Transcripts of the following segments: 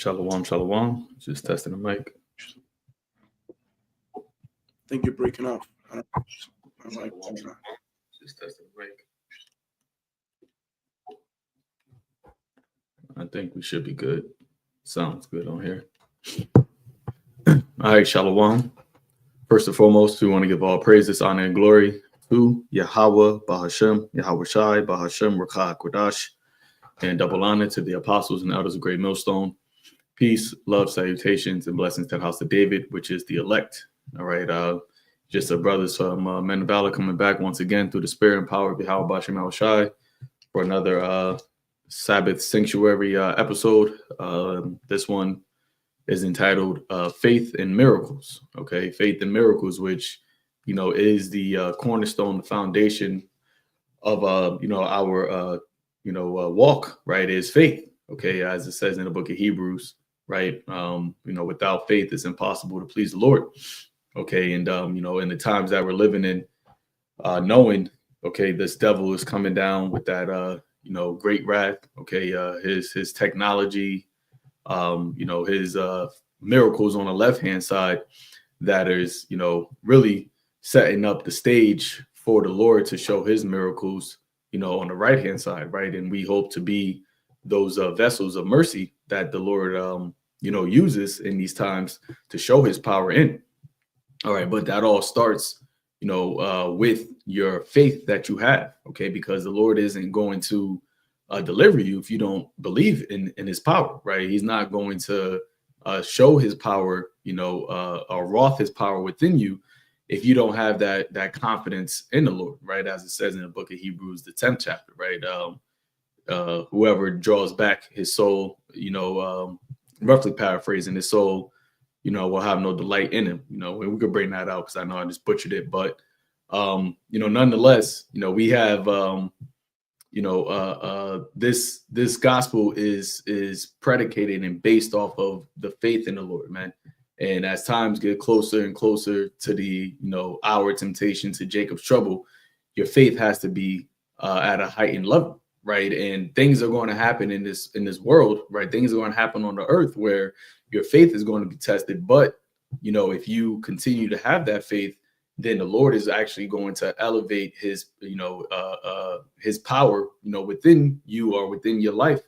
Shalom, shalom. Just testing the mic. I think you're breaking off. I'm like, Just testing the mic. I think we should be good. Sounds good on here. All right, shalom. First and foremost, we want to give all praises, honor, and glory to Yahawah, Bahashem, Yahawashi, Bahashem, Rakah, Kodash, and double honor to the apostles and elders of Great Millstone. Peace, love, salutations, and blessings to the house of David, which is the elect. All right, just the brothers from Men of Valor coming back once again through the spirit and power of Yahawah, Bahashem, Yahawashi for another Sabbath sanctuary episode. This one is entitled Faith and Miracles. Okay, Faith and Miracles, which, is the cornerstone, the foundation of, our, walk, right, is faith. Okay, as it says in the book of Hebrews, right? Without faith, it's impossible to please the Lord. Okay, and, in the times that we're living in, knowing, okay, this devil is coming down with that, great wrath. Okay, his technology, his miracles on the left-hand side that is, really setting up the stage for the Lord to show his miracles, on the right-hand side, right? And we hope to be those vessels of mercy that the Lord, uses in these times to show his power in. All right, but that all starts, with your faith that you have, okay? Because the Lord isn't going to deliver you if you don't believe in his power, right? He's not going to show his power, or wrought his power within you if you don't have that confidence in the Lord, right? As it says in the book of Hebrews, the 10th chapter, right? Whoever draws back his soul, roughly paraphrasing, his soul, will have no delight in him. And we could bring that out because I know I just butchered it, but nonetheless, we have this gospel is predicated and based off of the faith in the Lord, man. And as times get closer and closer to the, our temptation, to Jacob's trouble, your faith has to be at a heightened level, right? And things are going to happen in this world, right? Things are going to happen on the earth where your faith is going to be tested. But, if you continue to have that faith, then the Lord is actually going to elevate his, his power, within you or within your life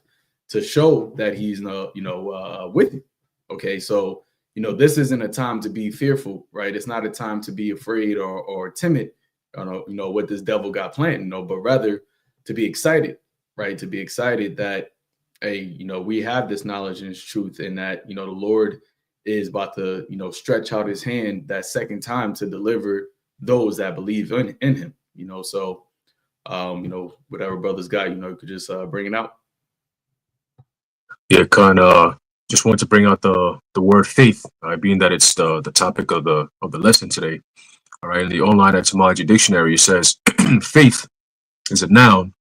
to show that he's, with you. Okay, so, this isn't a time to be fearful, right? It's not a time to be afraid or timid, what this devil got planned, but rather to be excited, right? To be excited that, hey, we have this knowledge and this truth, and that, the Lord is about to, stretch out his hand that second time to deliver those that believe in him, so, whatever brothers got, you could just bring it out. Yeah, kind of just wanted to bring out the word faith, being that it's the topic of the lesson today. All right, in the online etymology dictionary, it says faith is a noun,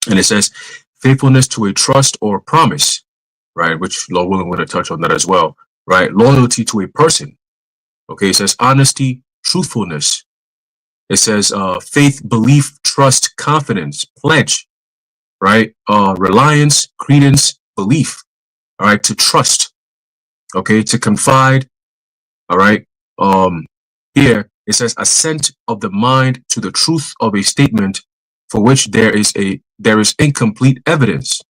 and it says faithfulness to a trust or promise, right? Which Lord willing, we're going to touch on that as well, right? Loyalty to a person. Okay, it says honesty, truthfulness. It says faith, belief, trust, confidence, pledge, right? Reliance, credence, belief. All right, to trust. Okay, to confide. All right. Here it says assent of the mind to the truth of a statement for which there is incomplete evidence.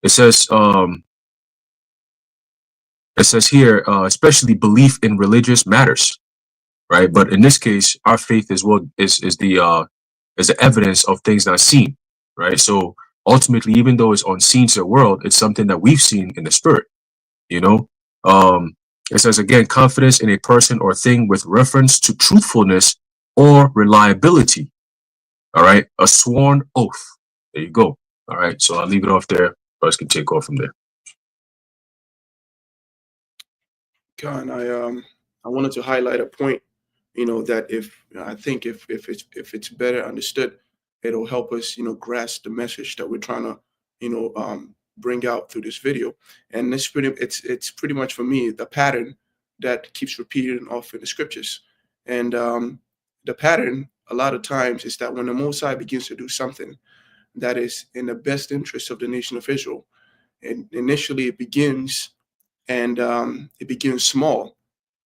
It says here especially belief in religious matters, right? But in this case, our faith is the evidence of things not seen, right? So ultimately, even though it's unseen to the world, it's something that we've seen in the spirit, It says again, confidence in a person or thing with reference to truthfulness or reliability. All right, a sworn oath. There you go. All right, so I'll leave it off there. Brothers can take off from there. God, I wanted to highlight a point, that if it's better understood, it'll help us, grasp the message that we're trying to, bring out through this video. And it's pretty much for me the pattern that keeps repeating off in the scriptures. And the pattern a lot of times is that when the Most High begins to do something that is in the best interest of the nation of Israel, And initially it begins, and it begins small.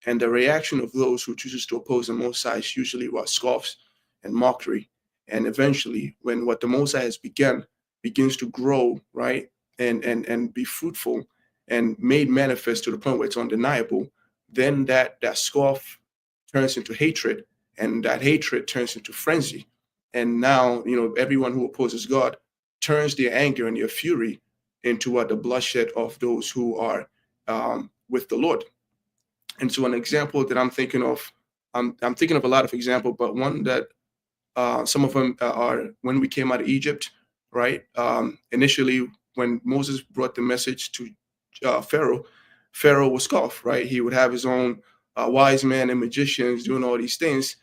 And the reaction of those who chooses to oppose the Most High is usually what scoffs and mockery. And eventually, when what the Most High has begun begins to grow, right, and be fruitful and made manifest to the point where it's undeniable, then that scoff turns into hatred, and that hatred turns into frenzy. And now, everyone who opposes God turns their anger and their fury into what the bloodshed of those who are with the Lord. And so an example that I'm thinking of, I'm thinking of a lot of examples, but one that some of them are when we came out of Egypt, right? Initially, when Moses brought the message to Pharaoh, Pharaoh was scoffed, right? He would have his own wise men and magicians doing all these things,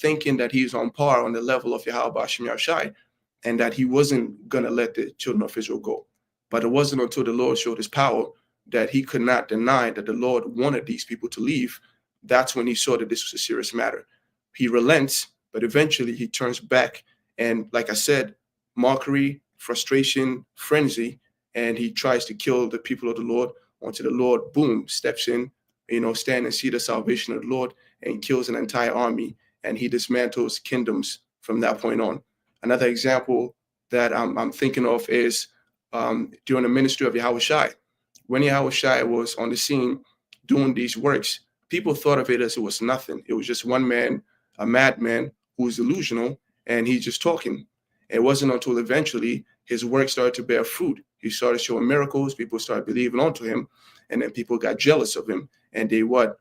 thinking that he's on par on the level of Yahawashi, and that he wasn't going to let the children of Israel go. But it wasn't until the Lord showed his power that he could not deny that the Lord wanted these people to leave. That's when he saw that this was a serious matter. He relents, but eventually he turns back. And like I said, mockery, frustration, frenzy, and he tries to kill the people of the Lord until the Lord, boom, steps in, stand and see the salvation of the Lord, and kills an entire army, and he dismantles kingdoms from that point on. Another example that I'm thinking of is during the ministry of Yahawashi. When Yahawashi was on the scene doing these works, people thought of it as it was nothing. It was just one man, a madman who was delusional, and he's just talking. It wasn't until eventually his work started to bear fruit. He started showing miracles. People started believing onto him, and then people got jealous of him. And they what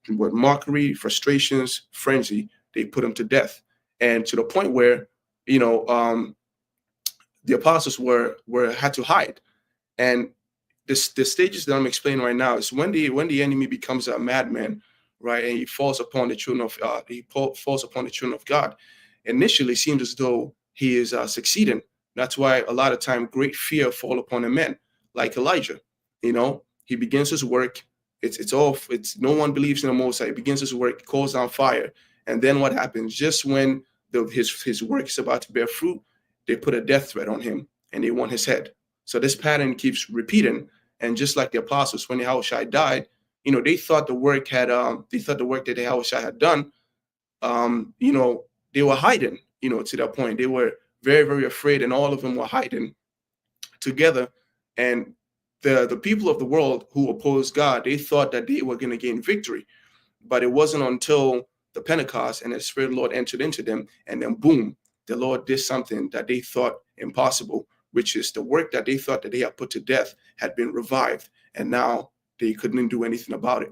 mockery, frustrations, frenzy, they put him to death. And to the point where, the apostles had to hide. And the stages that I'm explaining right now is when the enemy becomes a madman, right, and he falls upon the children of God. Initially, it seems as though he is succeeding. That's why a lot of time great fear fall upon the men, like Elijah. He begins his work. It's no one believes in the Most High. He begins his work, calls down fire, and then what happens? Just when his work is about to bear fruit, they put a death threat on him and they want his head. So this pattern keeps repeating. And just like the apostles, when Yahawashi died, they thought the work that Yahawashi had done, they were hiding, to that point. They were very, very afraid, and all of them were hiding together. And the people of the world who opposed God, they thought that they were going to gain victory. But it wasn't until the Pentecost and the Spirit of the Lord entered into them, and then boom, the Lord did something that they thought impossible, which is the work that they thought that they had put to death had been revived, and now they couldn't do anything about it.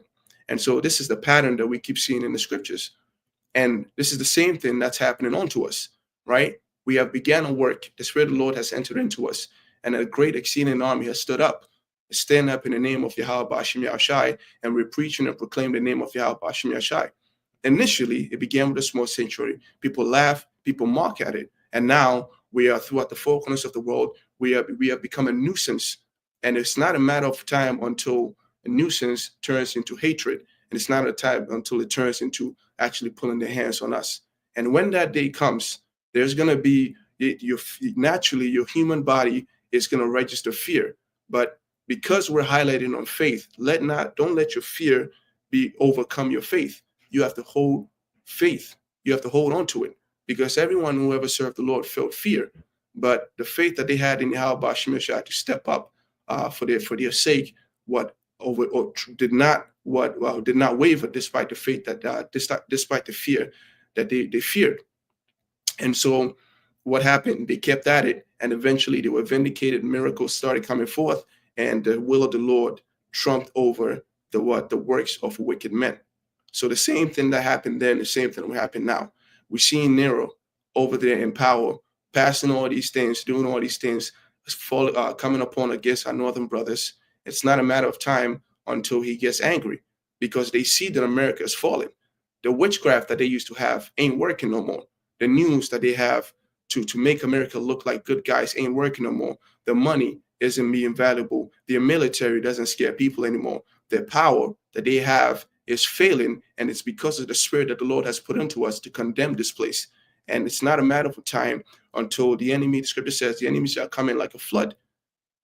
And so this is the pattern that we keep seeing in the scriptures. And this is the same thing that's happening unto us, right? We have began a work. The Spirit of the Lord has entered into us, and a great exceeding army has stood up. Stand up in the name of Yahawashi, and we preach and proclaim the name of Yahawashi. Initially, it began with a small sanctuary. People laugh, people mock at it. And now we are throughout the four corners of the world. We have become a nuisance. And it's not a matter of time until a nuisance turns into hatred. And it's not a time until it turns into actually pulling their hands on us. And when that day comes, there's going to be, naturally, your human body is going to register fear. But because we're highlighting on faith, don't let your fear overcome your faith. You have to hold faith. You have to hold on to it, because everyone who ever served the Lord felt fear. But the faith that they had in Yahawashi to step up for their sake, did not waver despite the faith despite the fear that they feared. And so what happened? They kept at it, and eventually they were vindicated. Miracles started coming forth, and the will of the Lord trumped over the works of wicked men. So the same thing that happened then, the same thing will happen now. We're seeing Nero over there in power, passing all these things, doing all these things, coming upon against our northern brothers. It's not a matter of time until he gets angry, because they see that America is falling. The witchcraft that they used to have ain't working no more. The news that they have to make America look like good guys ain't working no more. The money isn't being valuable. Their military doesn't scare people anymore. Their power that they have is failing, and it's because of the spirit that the Lord has put into us to condemn this place. And it's not a matter of time until the scripture says, the enemy shall come in like a flood,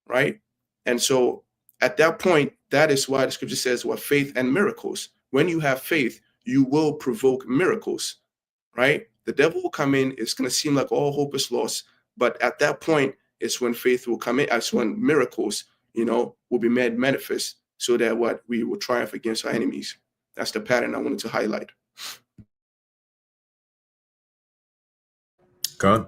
right? And so at that point, that is why the scripture says what faith and miracles. When you have faith, you will provoke miracles, right? The devil will come in. It's going to seem like all hope is lost. But at that point, it's when faith will come in. That's when miracles, will be made manifest so that what we will triumph against our enemies. That's the pattern I wanted to highlight. God,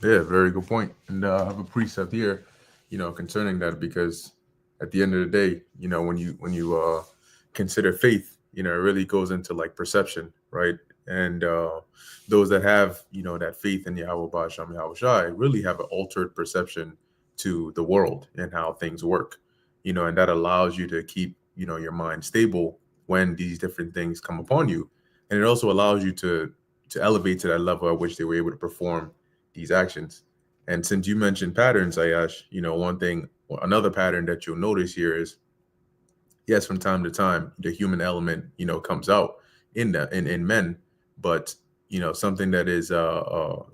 yeah, very good point. And I have a precept here, concerning that, because at the end of the day, when you consider faith, it really goes into like perception, right? And those that have, that faith in Yahweh Ba'Shem Yahawashi really have an altered perception to the world and how things work, and that allows you to keep, your mind stable when these different things come upon you. And it also allows you to elevate to that level at which they were able to perform these actions. And since you mentioned patterns, Ayash, another pattern that you'll notice here is, yes, from time to time, the human element, comes out in men, but something that is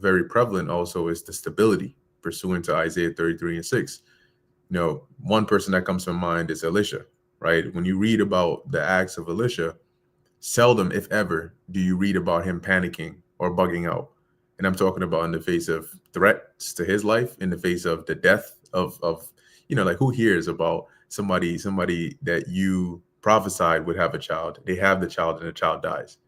very prevalent also is the stability, pursuant to Isaiah 33:6. One person that comes to mind is Elisha, right? When you read about the acts of Elisha, seldom, if ever, do you read about him panicking or bugging out. And I'm talking about in the face of threats to his life, in the face of the death of like, who hears about somebody that you prophesied would have a child, they have the child and the child dies.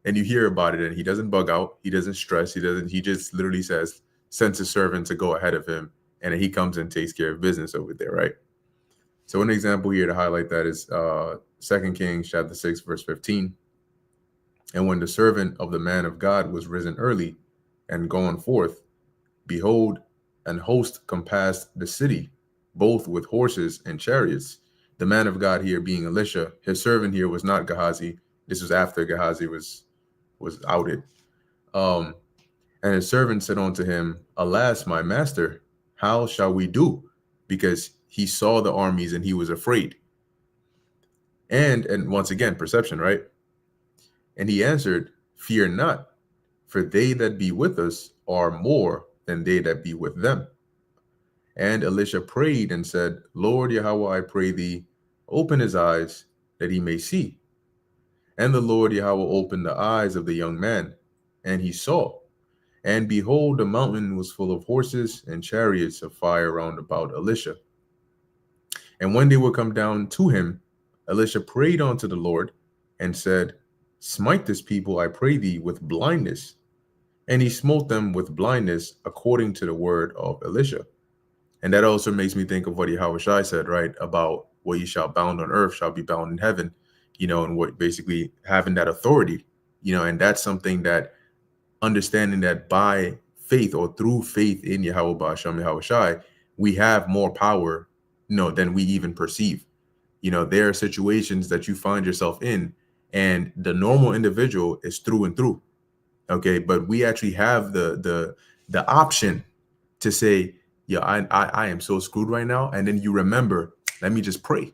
And you hear about it and he doesn't bug out, he doesn't stress, he just literally says, sends his servant to go ahead of him, and he comes and takes care of business over there, right? So an example here to highlight that is 2 Kings chapter 6, verse 15. And when the servant of the man of God was risen early and gone forth, behold, an host compassed the city, both with horses and chariots. The man of God here being Elisha. His servant here was not Gehazi. This was after Gehazi was outed. And his servant said unto him, Alas, my master, how shall we do? Because he saw the armies and he was afraid. And once again, perception, right? And he answered, Fear not, for they that be with us are more than they that be with them. And Elisha prayed and said, Lord Yahawah, I pray thee, open his eyes that he may see. And the Lord Yahawah opened the eyes of the young man, and he saw. And behold, the mountain was full of horses and chariots of fire round about Elisha. And when they were come down to him, Elisha prayed unto the Lord and said, Smite this people, I pray thee, with blindness. And he smote them with blindness according to the word of Elisha. And that also makes me think of what Yahawashi said, right? About what you shall bound on earth shall be bound in heaven, and what basically having that authority, and that's something that understanding that by faith or through faith in Yahweh Ba'Shem Yahawashi, we have more power, than we even perceive. There are situations that you find yourself in, and the normal individual is through and through. Okay, but we actually have the option to say, yeah, I am so screwed right now. And then you remember, let me just pray.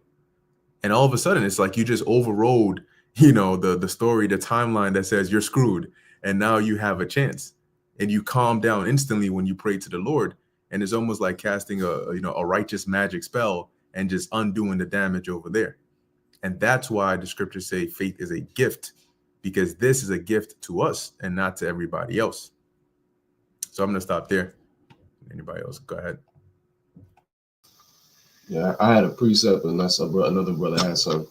And all of a sudden, it's like you just overrode, the story, the timeline that says you're screwed. And now you have a chance. And you calm down instantly when you pray to the Lord. And it's almost like casting a righteous magic spell and just undoing the damage over there. And that's why the scriptures say faith is a gift, because this is a gift to us and not to everybody else. So I'm going to stop there. Anybody else? Go ahead. Yeah, I had a precept unless another brother had some.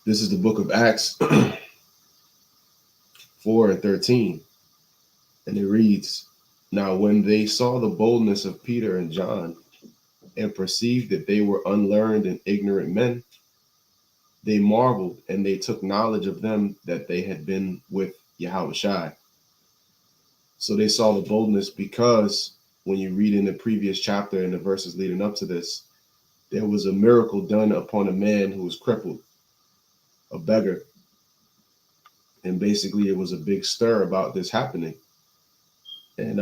This is the book of Acts 4:13. And it reads, Now when they saw the boldness of Peter and John and perceived that they were unlearned and ignorant men, they marveled, and they took knowledge of them that they had been with Yahawashi. So they saw the boldness because when you read in the previous chapter and the verses leading up to this, there was a miracle done upon a man who was crippled, a beggar. And basically it was a big stir about this happening. And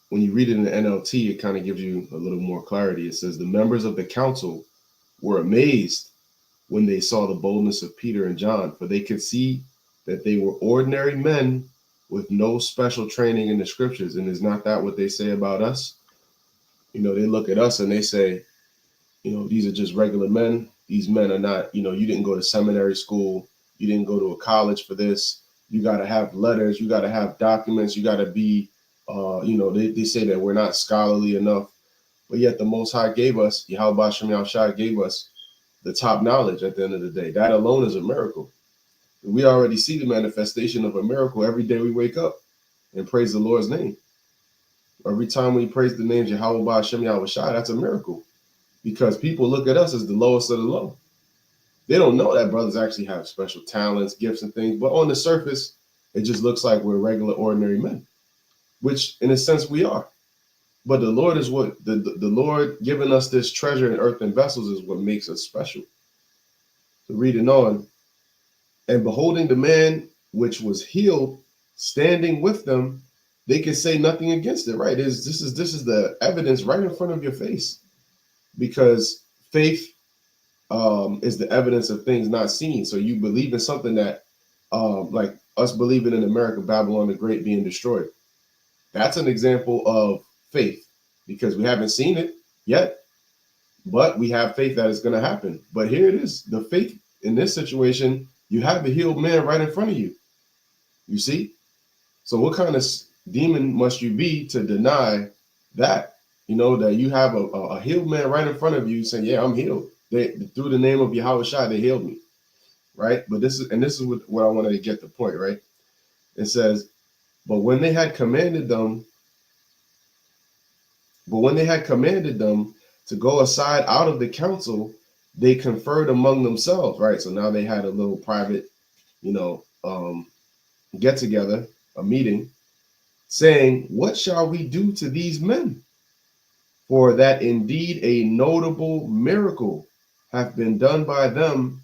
when you read it in the NLT, it kind of gives you a little more clarity. It says, the members of the council were amazed when they saw the boldness of Peter and John, for they could see that they were ordinary men with no special training in the scriptures. And is not that what they say about us? You know, they look at us and they say, you know, these are just regular men. These men are not, you know, you didn't go to seminary school. You didn't go to a college for this. You got to have letters. You got to have documents. You got to be, you know, they say that we're not scholarly enough. But yet the Most High gave us, Yahweh Shem Yahawashi gave us the top knowledge at the end of the day. That alone is a miracle. We already see the manifestation of a miracle every day we wake up and praise the Lord's name. Every time we praise the names Yahweh Shem Yahawashi, that's a miracle. Because people look at us as the lowest of the low. They don't know that brothers actually have special talents, gifts, and things. But on the surface, it just looks like we're regular, ordinary men, which in a sense we are. But the Lord is what the Lord giving us this treasure in earthen vessels is what makes us special. So reading on, and beholding the man which was healed, standing with them, they can say nothing against it. Right? This is the evidence right in front of your face, because faith is the evidence of things not seen. So you believe in something that, like us believing in America, Babylon the Great being destroyed. That's an example of faith, because we haven't seen it yet, but we have faith that it's going to happen. But here it is, the faith in this situation, you have the healed man right in front of you. You see? So what kind of demon must you be to deny that? You know, that you have a healed man right in front of you saying, yeah, I'm healed. Through the name of Yahawashi, they healed me. Right? But this is what I wanted to get the point, right? It says, but when they had commanded them to go aside out of the council, they conferred among themselves, right? So now they had a little private, you know, get together, a meeting, saying, what shall we do to these men? For that indeed a notable miracle hath been done by them,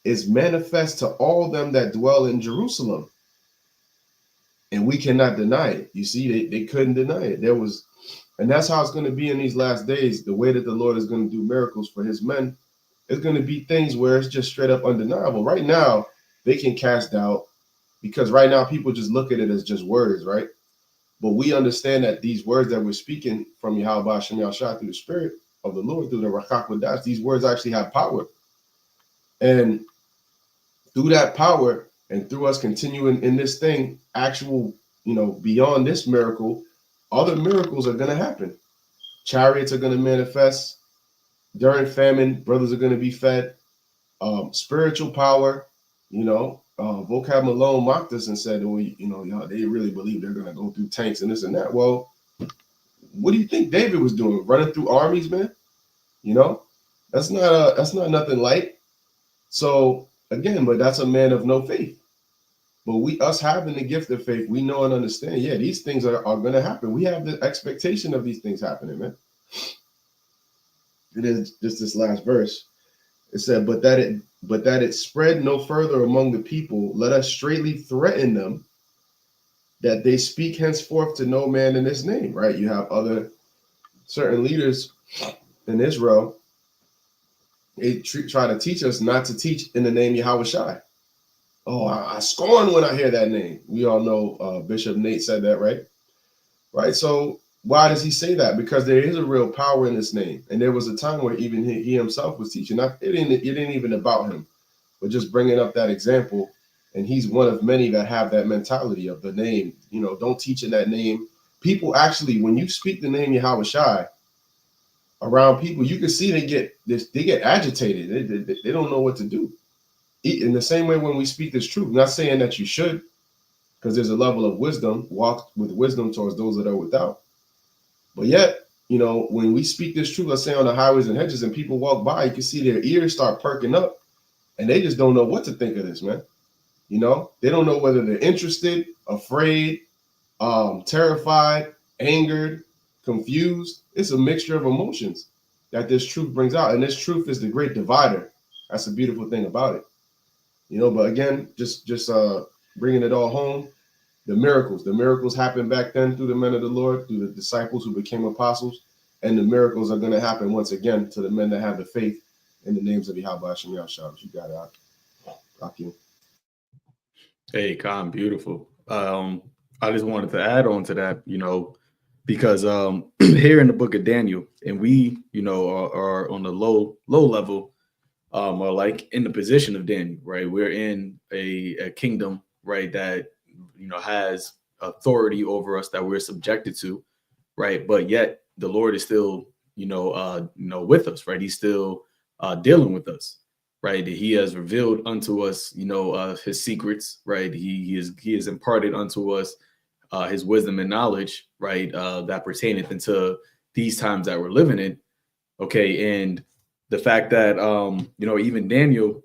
is manifest to all them that dwell in Jerusalem. And we cannot deny it. You see, they couldn't deny it. And that's how it's going to be in these last days. The way that the Lord is going to do miracles for his men, it's going to be things where it's just straight up undeniable. Right now, they can cast doubt, because right now people just look at it as just words, right? But we understand that these words that we're speaking from Yahweh Shem Yahawashi through the Spirit of the Lord, through the Rakak Wadash, these words actually have power. And through that power and through us continuing in this thing, actual, you know, beyond this miracle, other miracles are going to happen. Chariots are going to manifest. During famine, brothers are going to be fed. Spiritual power, you know, Vocab Malone mocked us and said, well, you know, they really believe they're going to go through tanks and this and that. Well, what do you think David was doing? Running through armies, man? You know, that's not nothing light. So again, but that's a man of no faith. But us having the gift of faith, we know and understand, yeah, these things are going to happen. We have the expectation of these things happening, man. It is just this last verse. It said, but that it spread no further among the people, let us straightly threaten them that they speak henceforth to no man in his name, right? You have other certain leaders in Israel. They try to teach us not to teach in the name Yahawashi. Oh, I scorn when I hear that name. We all know Bishop Nate said that, right? Right. So why does he say that? Because there is a real power in this name. And there was a time where even he himself was teaching. It ain't even about him, but just bringing up that example. And he's one of many that have that mentality of the name. You know, don't teach in that name. People actually, when you speak the name Yahawashi around people, you can see they get agitated. They don't know what to do. In the same way when we speak this truth, not saying that you should, because there's a level of wisdom, walk with wisdom towards those that are without. But yet, you know, when we speak this truth, let's say on the highways and hedges and people walk by, you can see their ears start perking up and they just don't know what to think of this, man. You know, they don't know whether they're interested, afraid, terrified, angered, confused. It's a mixture of emotions that this truth brings out. And this truth is the great divider. That's the beautiful thing about it. You know, but again, just bringing it all home, the miracles happened back then through the men of the Lord, through the disciples who became apostles, and the miracles are going to happen once again to the men that have the faith in the names of Yahweh Shem Yahawashi. You got it, Akim. Hey, Khan, beautiful. I just wanted to add on to that, you know, because here in the book of Daniel, and we, are on the low level, or like in the position of Daniel, right? We're in a kingdom, right, that has authority over us that we're subjected to, right? But yet the Lord is still, with us, right? He's still dealing with us, right? He has revealed unto us, his secrets, right? He has imparted unto us his wisdom and knowledge, right? That pertaineth into these times that we're living in. Okay, and the fact that even Daniel,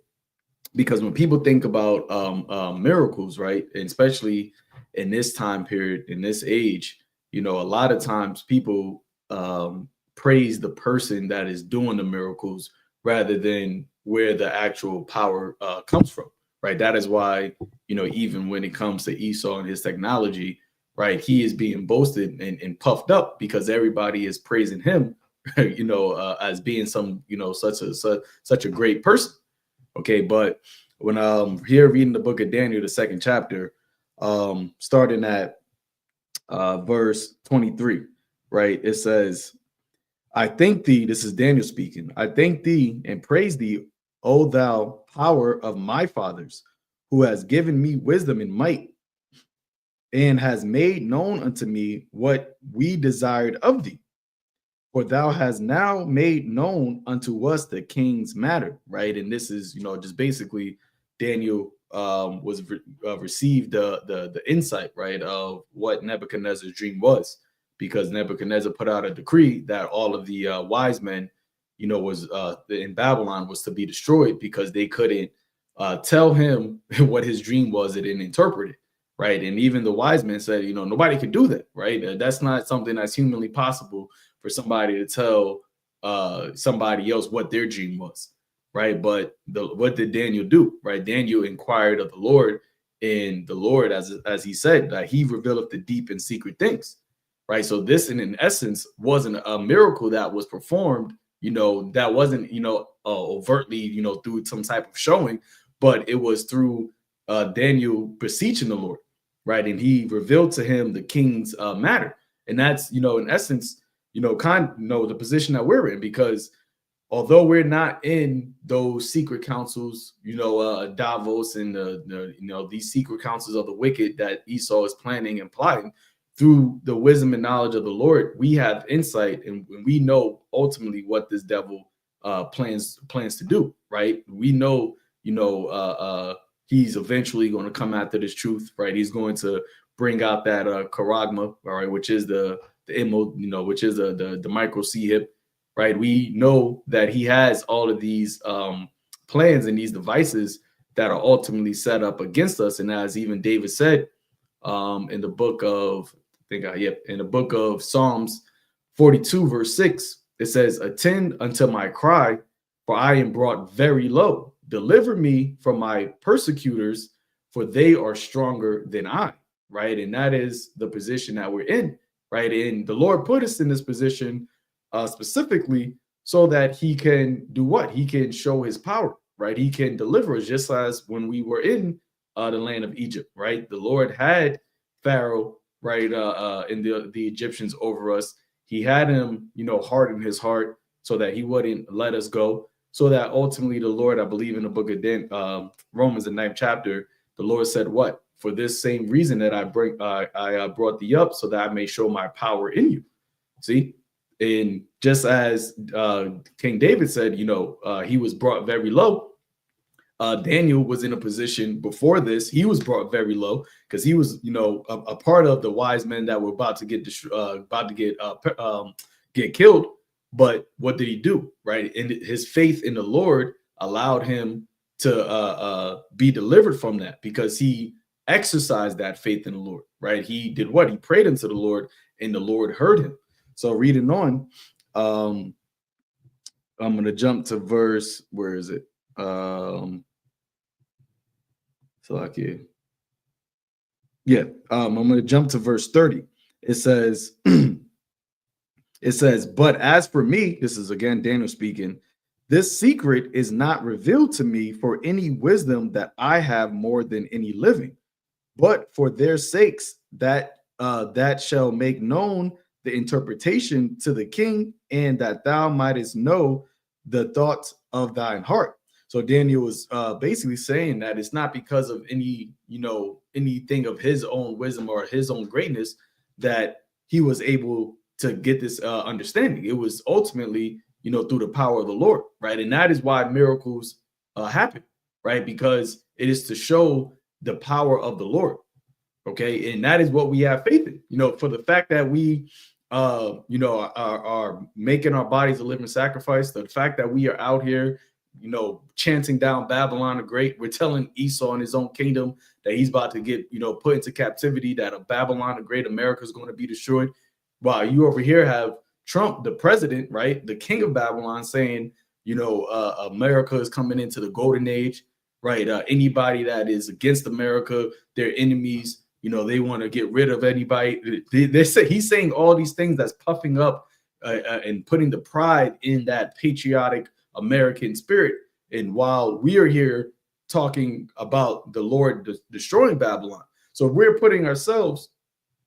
because when people think about miracles, right, and especially in this time period, in this age, a lot of times people praise the person that is doing the miracles rather than where the actual power comes from, right? That is why, even when it comes to Esau and his technology, right, he is being boasted and puffed up because everybody is praising him, as being some, such a great person. Okay, but when here reading the book of Daniel, the second chapter, starting at verse 23, right? It says, I thank thee, this is Daniel speaking, I thank thee and praise thee, O thou power of my fathers, who has given me wisdom and might, and has made known unto me what we desired of thee. For thou hast now made known unto us the king's matter, right? And this is, just basically Daniel received the insight, right, of what Nebuchadnezzar's dream was, because Nebuchadnezzar put out a decree that all of the wise men, was in Babylon was to be destroyed because they couldn't tell him what his dream was and interpret it, right? And even the wise men said, nobody could do that, right? That's not something that's humanly possible for somebody to tell somebody else what their dream was, right? But what did Daniel do, right? Daniel inquired of the Lord, and the Lord, as he said, that he revealed the deep and secret things, right? So this, in essence, wasn't a miracle that was performed, that wasn't, overtly, through some type of showing, but it was through Daniel beseeching the Lord, right? And he revealed to him the king's matter. And that's, in essence, the position that we're in, because although we're not in those secret councils, Davos and these secret councils of the wicked that Esau is planning and plotting, through the wisdom and knowledge of the Lord, we have insight, and we know ultimately what this devil plans to do, right? We know, he's eventually going to come after this truth, right? He's going to bring out that charagma, all right, which is the which is the micro C hip, right? We know that he has all of these plans and these devices that are ultimately set up against us. And as even David said in the book of, in the book of Psalms 42, verse 6, it says, attend unto my cry, for I am brought very low. Deliver me from my persecutors, for they are stronger than I, right? And that is the position that we're in, right? And the Lord put us in this position specifically so that he can do what? He can show his power, right? He can deliver us, just as when we were in the land of Egypt, right? The Lord had Pharaoh, right, and the Egyptians over us. He had him, harden his heart so that he wouldn't let us go, so that ultimately the Lord, I believe in the book of Romans, the 9th chapter, the Lord said what? For this same reason that I brought thee up, so that I may show my power in you. See? And just as King David said, he was brought very low. Daniel was in a position before this. He was brought very low because he was, a part of the wise men that were about to get killed. But what did he do? Right, and his faith in the Lord allowed him to be delivered from that, because he exercised that faith in the Lord. Right, he did what? He prayed unto the Lord, and the Lord heard him. So reading on, I'm going to jump to verse. Where is it? I'm going to jump to verse 30. It says, but as for me, this is again Daniel speaking, this secret is not revealed to me for any wisdom that I have more than any living, but for their sakes that shall make known the interpretation to the king, and that thou mightest know the thoughts of thine heart. So Daniel was basically saying that it's not because of any, anything of his own wisdom or his own greatness that he was able to get this understanding. It was ultimately, through the power of the Lord, right? And that is why miracles happen, right? Because it is to show the power of the Lord, okay? And that is what we have faith in, for the fact that we, are making our bodies a living sacrifice, the fact that we are out here, chanting down Babylon the Great. We're telling Esau in his own kingdom that he's about to get, put into captivity, that a Babylon the Great, America is going to be destroyed. While you over here have Trump, the president, right, the king of Babylon, saying, America is coming into the golden age, right? Anybody that is against America, they're enemies. They want to get rid of anybody. They say he's saying all these things that's puffing up and putting the pride in that patriotic American spirit. And while we are here talking about the Lord destroying Babylon, so we're putting ourselves,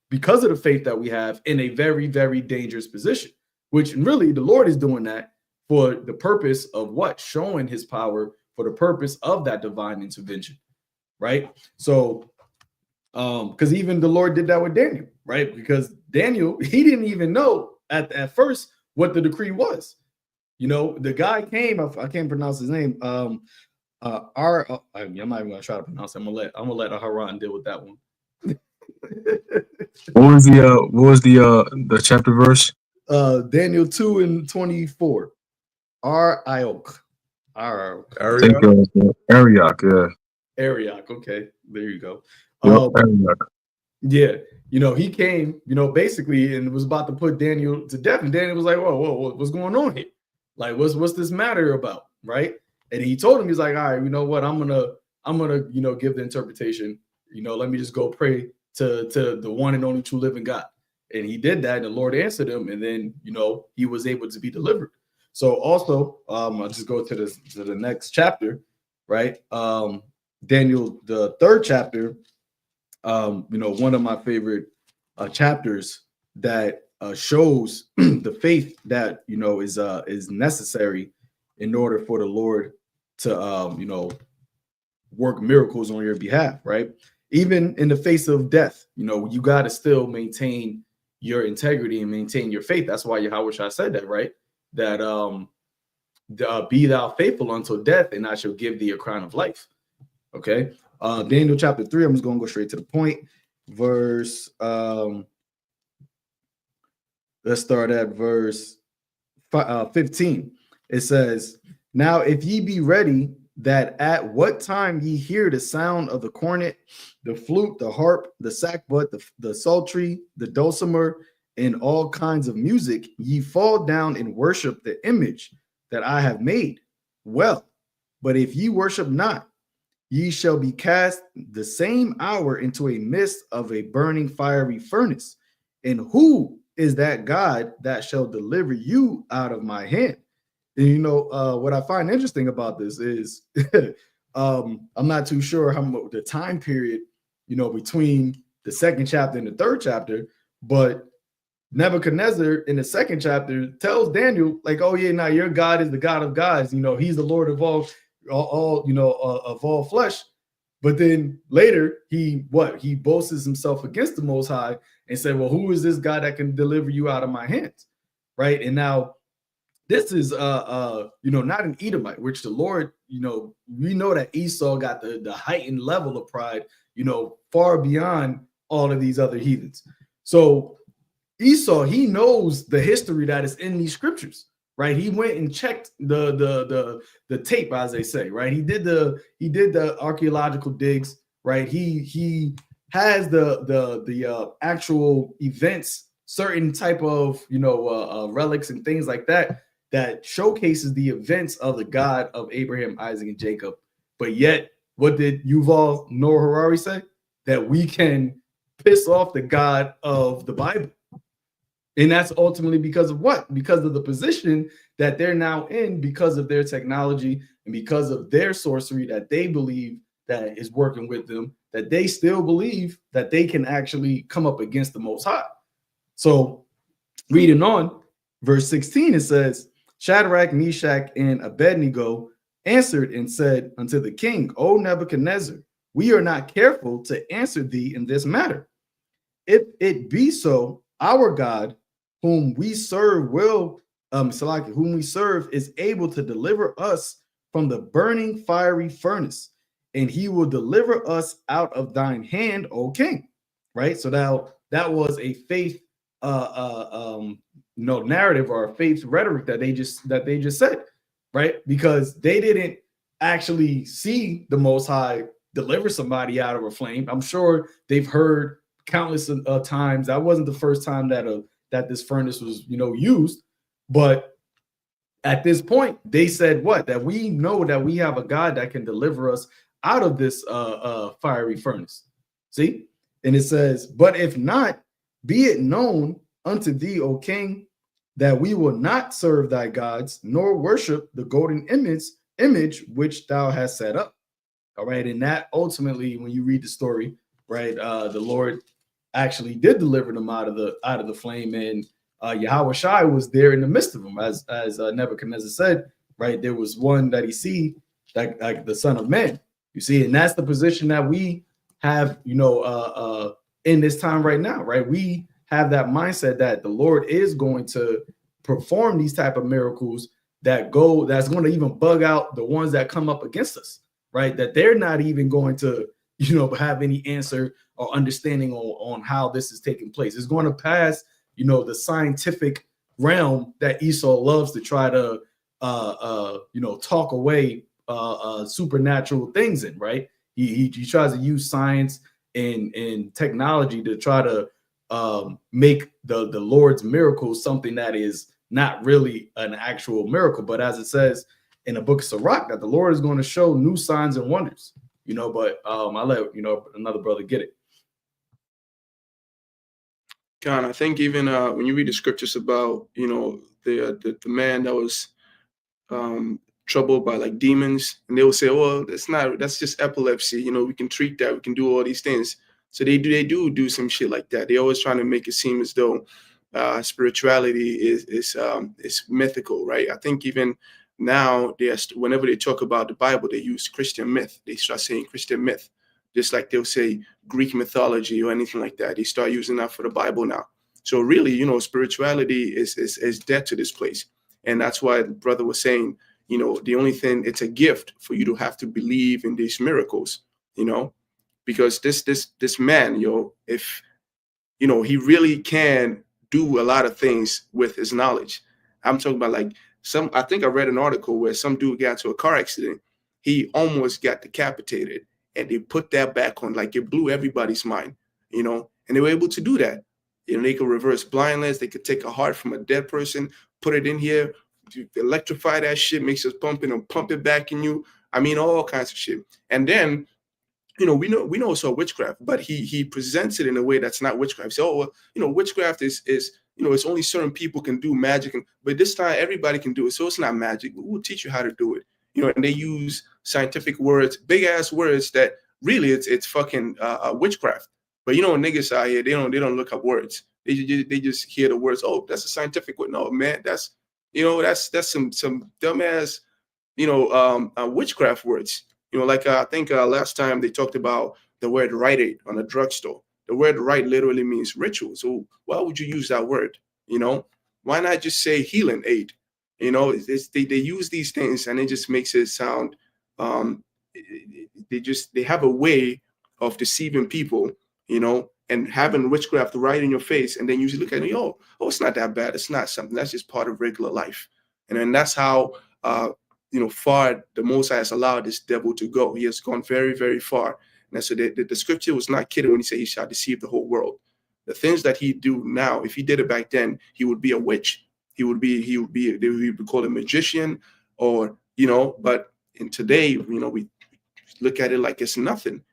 because of the faith that we have, in a very, very dangerous position, which really the Lord is doing that for the purpose of what? Showing his power, for the purpose of that divine intervention, right? So, because even the Lord did that with Daniel, right? Because Daniel, he didn't even know at first what the decree was. The guy came, I can't pronounce his name. I'm not even gonna try to pronounce it. I'm gonna let Haran deal with that one. What was the chapter verse? Daniel 2:24. Ariok. I think Ariok, yeah. Ariok, okay. There you go. Ariok. Yeah, he came, basically, and was about to put Daniel to death. And Daniel was like, whoa, what's going on here? Like, what's this matter about, right? And he told him, he's like, all right, you know what? I'm gonna, give the interpretation. Let me just go pray to the one and only true living God. And he did that, and the Lord answered him, and then, he was able to be delivered. So also, I'll just go to the next chapter, right? Daniel, the 3rd chapter, one of my favorite chapters that shows the faith that is necessary in order for the Lord to work miracles on your behalf, right? Even in the face of death, you got to still maintain your integrity and maintain your faith. That's why Yahawashi said that, right? That be thou faithful until death, and I shall give thee a crown of life. Okay. Daniel chapter 3, I'm just going to go straight to the point. Verse, let's start at verse 15. It says, now if ye be ready, that at what time ye hear the sound of the cornet, the flute, the harp, the sackbut, the psaltery, the dulcimer, and all kinds of music, ye fall down and worship the image that I have made. Well, but if ye worship not, ye shall be cast the same hour into a midst of a burning fiery furnace. And who is that God that shall deliver you out of my hand? And what I find interesting about this is I'm not too sure how much the time period, between the 2nd chapter and the 3rd chapter, but Nebuchadnezzar in the 2nd chapter tells Daniel, like, oh yeah, now your God is the God of gods, he's the Lord of all of all flesh. But then later he boasts himself against the Most High and said, well, who is this God that can deliver you out of my hands, right? And now this is not an Edomite, which the Lord, we know that Esau got the heightened level of pride, far beyond all of these other heathens. So Esau, he knows the history that is in these scriptures, right? He went and checked the tape, as they say, right? He did the archaeological digs, right? He has the actual events, certain type of relics and things like that showcases the events of the God of Abraham, Isaac, and Jacob. But yet, what did Yuval Noah Harari say? That we can piss off the God of the Bible. And that's ultimately because of what? Because of the position that they're now in, because of their technology and because of their sorcery that they believe that is working with them, that they still believe that they can actually come up against the Most High. So Reading on, verse 16, it says, Shadrach, Meshach, and Abednego answered and said unto the king, O Nebuchadnezzar, we are not careful to answer thee in this matter. If it be so, our God, whom we serve, whom we serve, is able to deliver us from the burning fiery furnace, and he will deliver us out of thine hand, O king. Right. So now that was a faith narrative or a faith rhetoric that they just said, right? Because they didn't actually see the Most High deliver somebody out of a flame. I'm sure they've heard countless times. That wasn't the first time that this furnace was used, but at this point they said what? That we know that we have a God that can deliver us out of this fiery furnace. See? And it says, but if not, be it known unto thee, O king, that we will not serve thy gods, nor worship the golden image which thou hast set up. All right. And that ultimately, when you read the story, right, the Lord actually did deliver them out of the flame, and Yahawashi was there in the midst of them, as Nebuchadnezzar said, right? There was one that he see like the Son of Man, you see, and that's the position that we have, in this time right now, right? We have that mindset that the Lord is going to perform these type of miracles that's going to even bug out the ones that come up against us, right? That they're not even going to, have any answer or understanding on how this is taking place. It's going to pass, the scientific realm that Esau loves to try to, talk away supernatural things in, right? He tries to use science and technology to try to make the Lord's miracles something that is not really an actual miracle. But as it says in the book of Sirach, that the Lord is going to show new signs and wonders, but I'll let another brother get it. God, I think even when you read the scriptures about the man that was troubled by like demons, and they will say, well, that's just epilepsy, we can treat that, we can do all these things. So they do some shit like that. They always trying to make it seem as though spirituality is mythical, right? I think even now, whenever they talk about the Bible, they use Christian myth. They start saying Christian myth, just like they'll say Greek mythology or anything like that. They start using that for the Bible now. So really, spirituality is dead to this place. And that's why the brother was saying, the only thing, it's a gift for you to have to believe in these miracles, because this man, if, he really can do a lot of things with his knowledge. I'm talking about I think I read an article where some dude got into a car accident. He almost got decapitated, and they put that back on, it blew everybody's mind, and they were able to do that. They could reverse blindness. They could take a heart from a dead person, put it in here, electrify that shit, makes it pumping and pump it back in you. I mean, all kinds of shit. And then, we know it's all witchcraft, but he presents it in a way that's not witchcraft. So, witchcraft is it's only certain people can do magic, but this time everybody can do it. So it's not magic. We'll teach you how to do it. And they use scientific words, big ass words that really it's fucking witchcraft. But niggas out here, they don't look up words. They just hear the words. Oh, that's a scientific word. No, man, that's some dumbass witchcraft words. I think last time they talked about the word Rite Aid on a drugstore. The word right literally means ritual. So why would you use that word? Why not just say healing aid? They use these things and it just makes it sound. They have a way of deceiving people, and having witchcraft right in your face, and then you look at it, oh, it's not that bad. It's not something that's just part of regular life, and then that's how far the Most High has allowed this devil to go. He has gone very, very far. And so the scripture was not kidding when he said he shall deceive the whole world. The things that he do now, if he did it back then, he would be a witch. They would call a magician, or but in today, we look at it like it's nothing.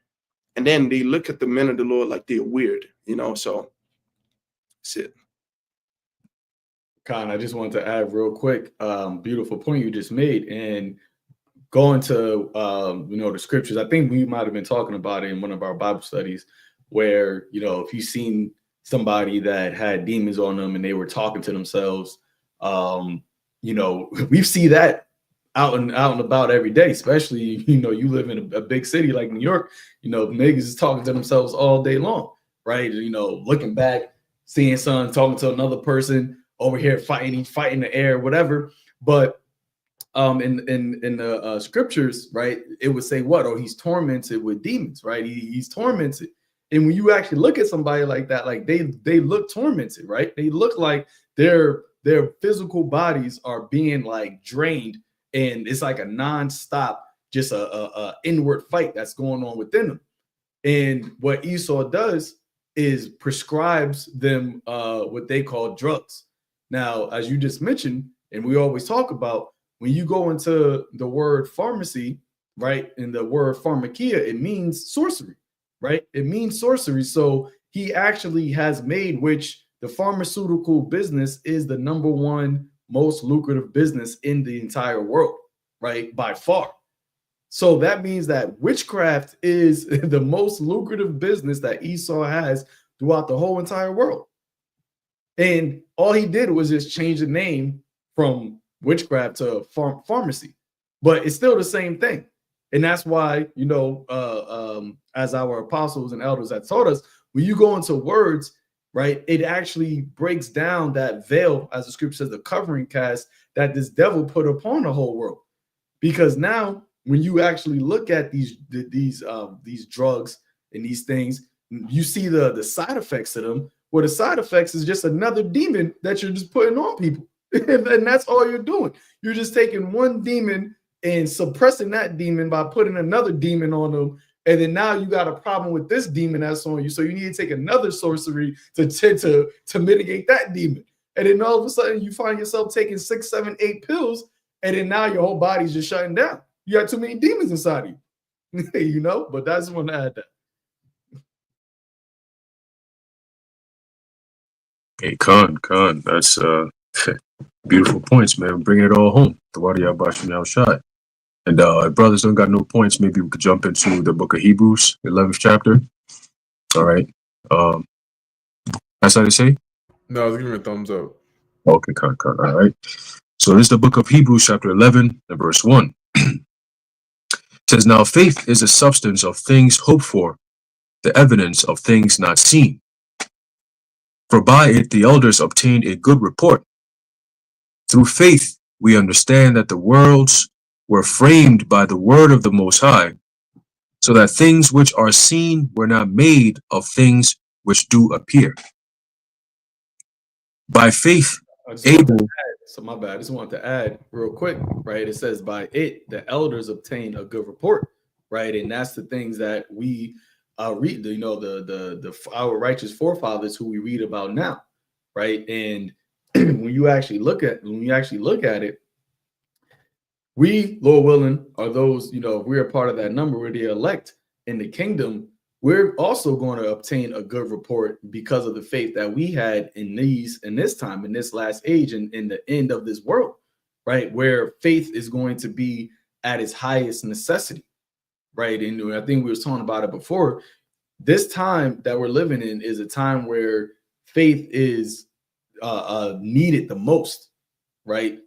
And then they look at the men of the Lord like they're weird, so that's it. Khan, I just wanted to add real quick, beautiful point you just made, and going to the scriptures. I think we might have been talking about it in one of our Bible studies, where if you've seen somebody that had demons on them and they were talking to themselves. You know, we see that out and about every day, especially, you know, you live in a big city like New York, you know, niggas is talking to themselves all day long, right? You know, looking back, seeing someone talking to another person over here, fighting the air, whatever. But in the scriptures, right, it would say what? Oh, he's tormented with demons, right? He's tormented. And when you actually look at somebody like that, like they look tormented, right? They look like their physical bodies are being like drained, and it's like a non-stop, just a inward fight that's going on within them. And what Esau does is prescribes them what they call drugs. Now, as you just mentioned, and we always talk about, when you go into the word pharmacy, right, and the word pharmakia, it means sorcery, right? It means sorcery. So he actually has made, which the pharmaceutical business is the #1 most lucrative business in the entire world, right? By far. So that means that witchcraft is the most lucrative business that Esau has throughout the whole entire world. And all he did was just change the name from witchcraft to pharmacy, but it's still the same thing. And that's why, you know, as our apostles and elders have taught us, when you go into words, right, it actually breaks down that veil, as the scripture says, the covering cast that this devil put upon the whole world. Because now, when you actually look at these drugs and these things, you see the side effects of them. Well, the side effects is just another demon that you're just putting on people. And that's all you're doing. You're just taking one demon and suppressing that demon by putting another demon on them. And then now you got a problem with this demon that's on you. So you need to take another sorcery to mitigate that demon. And then all of a sudden you find yourself taking 6, 7, 8 pills. And then now your whole body's just shutting down. You got too many demons inside of you. You know, but I just want to add that. Hey, Khan, that's beautiful points, man. Bringing it all home. The Lord Yahawashi. And if brothers don't got no points, maybe we could jump into the book of Hebrews, 11th chapter. All right. That's how they say? No, I was giving a thumbs up. Okay, Khan. All right. So this is the book of Hebrews, chapter 11, and verse 1. It says, now faith is the substance of things hoped for, the evidence of things not seen. For by it the elders obtained a good report. Through faith we understand that the worlds were framed by the word of the Most High, so that things which are seen were not made of things which do appear. By faith, Abel. So my bad. I just wanted to add real quick, right? It says by it, the elders obtain a good report, right? And that's the things that we read, you know, our righteous forefathers who we read about now, right? And when you actually look at it, we, Lord willing, are those, you know, if we're a part of that number, we're the elect in the kingdom. We're also going to obtain a good report because of the faith that we had in this time, in this last age, and in the end of this world, right? Where faith is going to be at its highest necessity, right? And I think we were talking about it before. This time that we're living in is a time where faith is needed the most, right?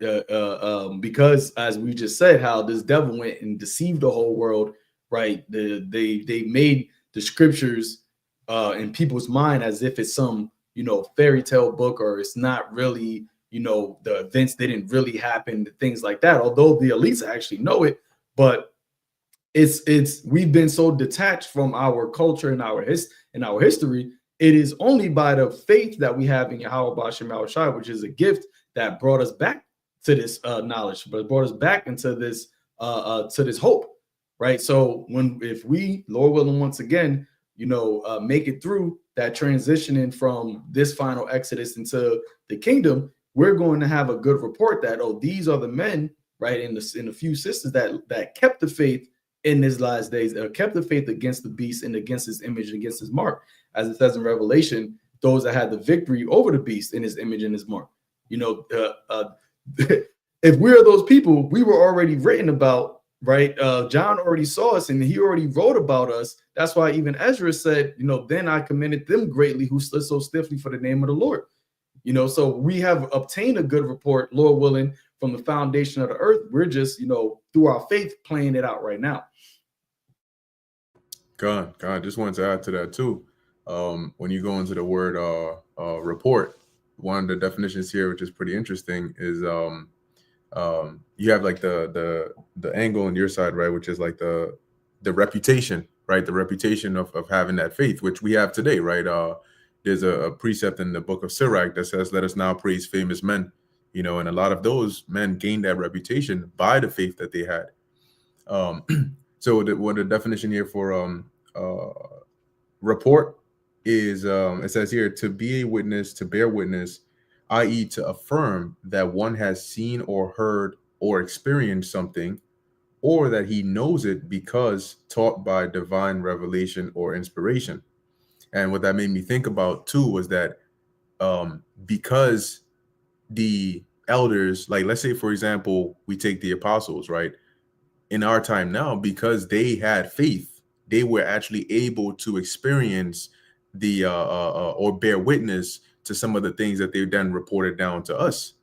Because as we just said, how this devil went and deceived the whole world, right? They made the scriptures in people's mind as if it's some, you know, fairy tale book, or it's not really, you know, the events didn't really happen, things like that. Although the elites actually know it, but we've been so detached from our culture and our history. It is only by the faith that we have in Yahawah B'Shem Yahawashi, which is a gift that brought us back to this knowledge, but brought us back into this hope. Right. So if we, Lord willing, once again, you know, make it through that transitioning from this final exodus into the kingdom, we're going to have a good report that, oh, these are the men, right, in the few sisters that kept the faith in these last days, kept the faith against the beast and against his image and against his mark. As it says in Revelation, those that had the victory over the beast in his image and his mark. You know, if we're those people, we were already written about, right? John already saw us and he already wrote about us. That's why even Ezra said, then I commended them greatly who stood so stiffly for the name of the Lord. So we have obtained a good report, Lord willing, from the foundation of the earth. We're just, through our faith, playing it out right now. God, just wanted to add to that too. When you go into the word report, one of the definitions here, which is pretty interesting, is you have like the angle on your side, right, which is like the reputation, right, the reputation of having that faith, which we have today, right. There's a precept in the book of Sirach that says, "Let us now praise famous men," and a lot of those men gained that reputation by the faith that they had. So what the definition here for report is, it says here, to be a witness, to bear witness, i.e. to affirm that one has seen or heard or experienced something, or that he knows it because taught by divine revelation or inspiration. And what that made me think about too was that because the elders, like let's say for example, we take the apostles, right? In our time now, because they had faith, they were actually able to experience the or bear witness to some of the things that they then reported down to us,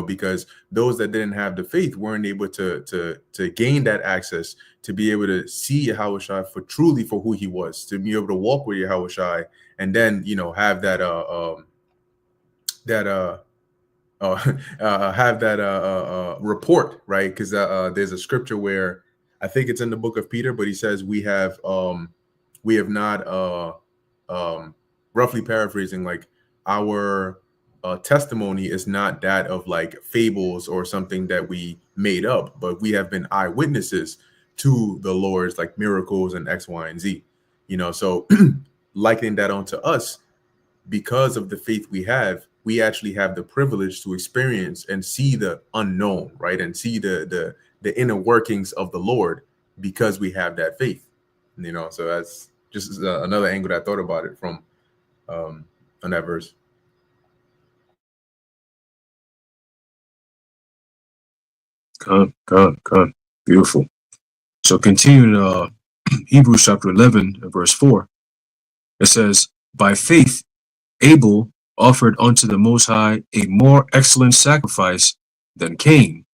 because those that didn't have the faith weren't able to gain that access, to be able to see Yahawashi for truly for who he was, to be able to walk with Yahawashi, and then have that have that report, right? Because there's a scripture where I think it's in the book of Peter, but he says we have not roughly paraphrasing, like our testimony is not that of like fables or something that we made up, but we have been eyewitnesses to the Lord's like miracles and X, Y, and Z. So likening that onto us, because of the faith we have, we actually have the privilege to experience and see the unknown, right? And see the inner workings of the Lord because we have that faith, So that's just another angle that I thought about it from on that verse. Con. Beautiful. So continuing Hebrews chapter 11, verse 4, it says, by faith, Abel offered unto the Most High a more excellent sacrifice than Cain,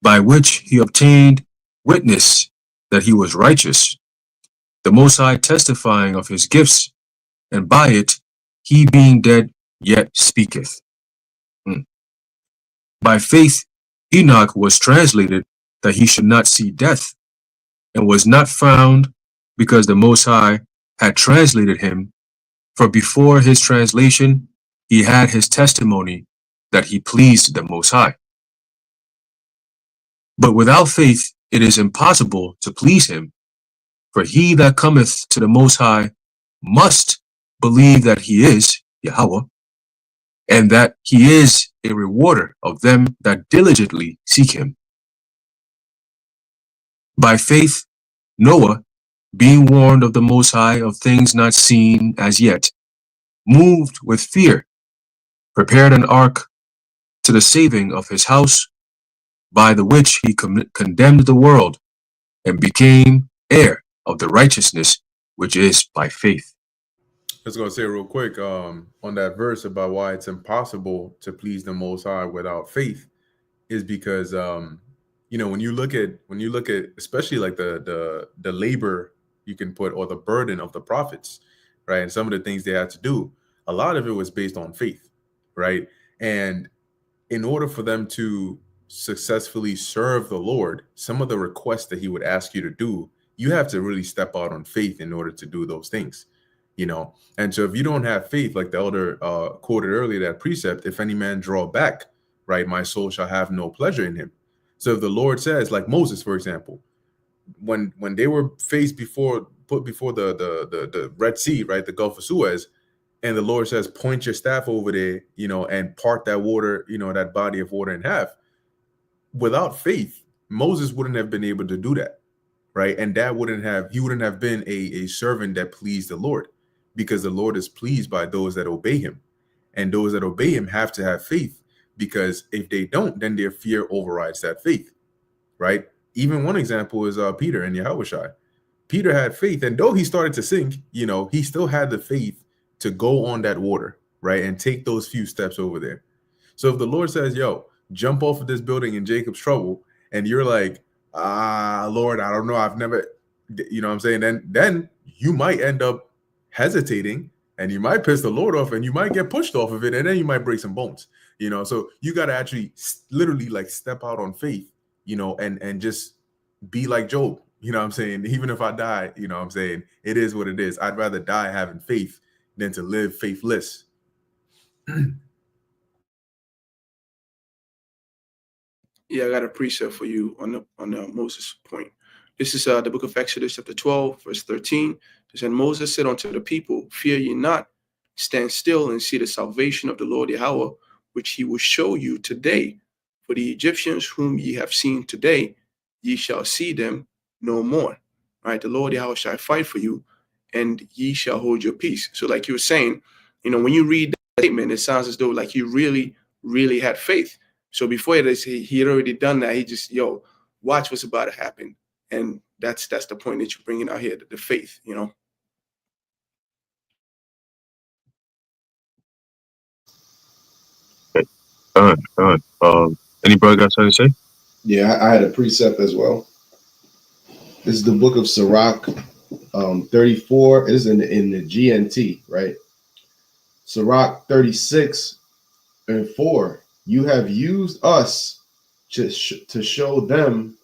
by which he obtained witness that he was righteous, the Most High testifying of his gifts, and by it he being dead yet speaketh. By faith Enoch was translated that he should not see death, and was not found, because the Most High had translated him. For before his translation he had his testimony that he pleased the Most High. But without faith it is impossible to please him. For he that cometh to the Most High must believe that he is Yahawah, and that he is a rewarder of them that diligently seek him. By faith Noah, being warned of the Most High of things not seen as yet, moved with fear, prepared an ark to the saving of his house, by the which he condemned the world, and became heir of the righteousness which is by faith. I was going to say real quick on that verse about why it's impossible to please the Most High without faith, is because when you look at especially like the labor you can put, or the burden of the prophets, right, and some of the things they had to do, a lot of it was based on faith, right? And in order for them to successfully serve the Lord, some of the requests that he would ask you to do, you have to really step out on faith in order to do those things, And so if you don't have faith, like the elder quoted earlier, that precept, if any man draw back, right, my soul shall have no pleasure in him. So if the Lord says, like Moses, for example, when they were put before the Red Sea, right, the Gulf of Suez, and the Lord says, point your staff over there, and part that water, that body of water in half. Without faith, Moses wouldn't have been able to do that, right? And he wouldn't have been a servant that pleased the Lord, because the Lord is pleased by those that obey him. And those that obey him have to have faith, because if they don't, then their fear overrides that faith, right? Even one example is Peter and Yahawashi. Peter had faith, and though he started to sink, you know, he still had the faith to go on that water, right, and take those few steps over there. So if the Lord says, yo, jump off of this building in Jacob's trouble, and you're like, Lord, I don't know, I've never, you know what I'm saying? Then you might end up hesitating, and you might piss the Lord off, and you might get pushed off of it, and then you might break some bones, you know? So you got to actually literally like step out on faith, you know, and just be like Job, you know what I'm saying? Even if I die, you know what I'm saying? It is what it is. I'd rather die having faith than to live faithless. Yeah, I got a precept for you on the Moses point. This is the book of Exodus, chapter 12, verse 13. It said, Moses said unto the people, fear ye not, stand still and see the salvation of the Lord Yahweh, which he will show you today. For the Egyptians whom ye have seen today, ye shall see them no more. Right? The Lord Yahweh shall fight for you, and ye shall hold your peace. So like you were saying, you know, when you read that statement, it sounds as though like you really, really had faith. So before this, he had already done that. He just, yo, watch what's about to happen. And that's the point that you're bringing out here, the faith, you know. Any brother got something to say? Yeah, I had a precept as well. This is the book of Sirach, 34. It is in the GNT, right? Sirach 36 and 4. You have used us to show them,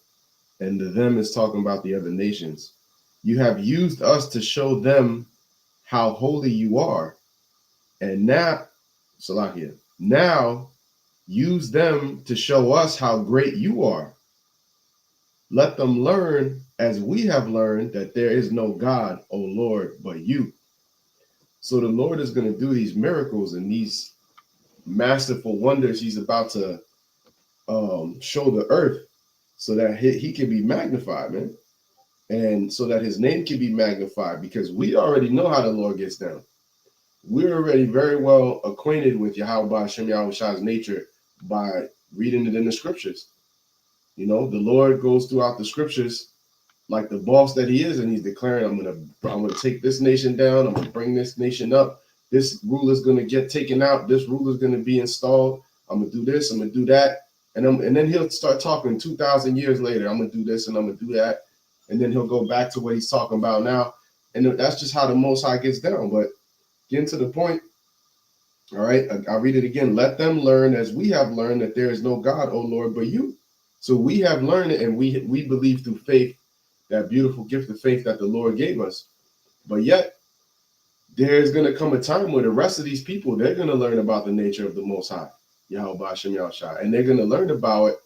and the them is talking about the other nations. You have used us to show them how holy you are. And now, Salakia, now use them to show us how great you are. Let them learn as we have learned that there is no God, O Lord, but you. So the Lord is going to do these miracles and these masterful wonders he's about to show the earth so that he can be magnified, man. And so that his name can be magnified, because we already know how the Lord gets down. We're already very well acquainted with Yahweh Hashem Yahawashi's nature by reading it in the scriptures. You know, the Lord goes throughout the scriptures like the boss that he is, and he's declaring, I'm gonna take this nation down, I'm gonna bring this nation up, this ruler's gonna get taken out, this ruler's gonna be installed, I'm gonna do this, I'm gonna do that, and then he'll start talking 2,000 years later, I'm gonna do this and I'm gonna do that, and then he'll go back to what he's talking about now, and that's just how the Most High gets down. But getting to the point, all right, I'll read it again. Let them learn as we have learned that there is no God, O Lord, but you. So we have learned it, and we believe through faith, that beautiful gift of faith that the Lord gave us. But yet, there's going to come a time where the rest of these people, they're going to learn about the nature of the Most High, Yahweh Hashem Yahawashi, and they're going to learn about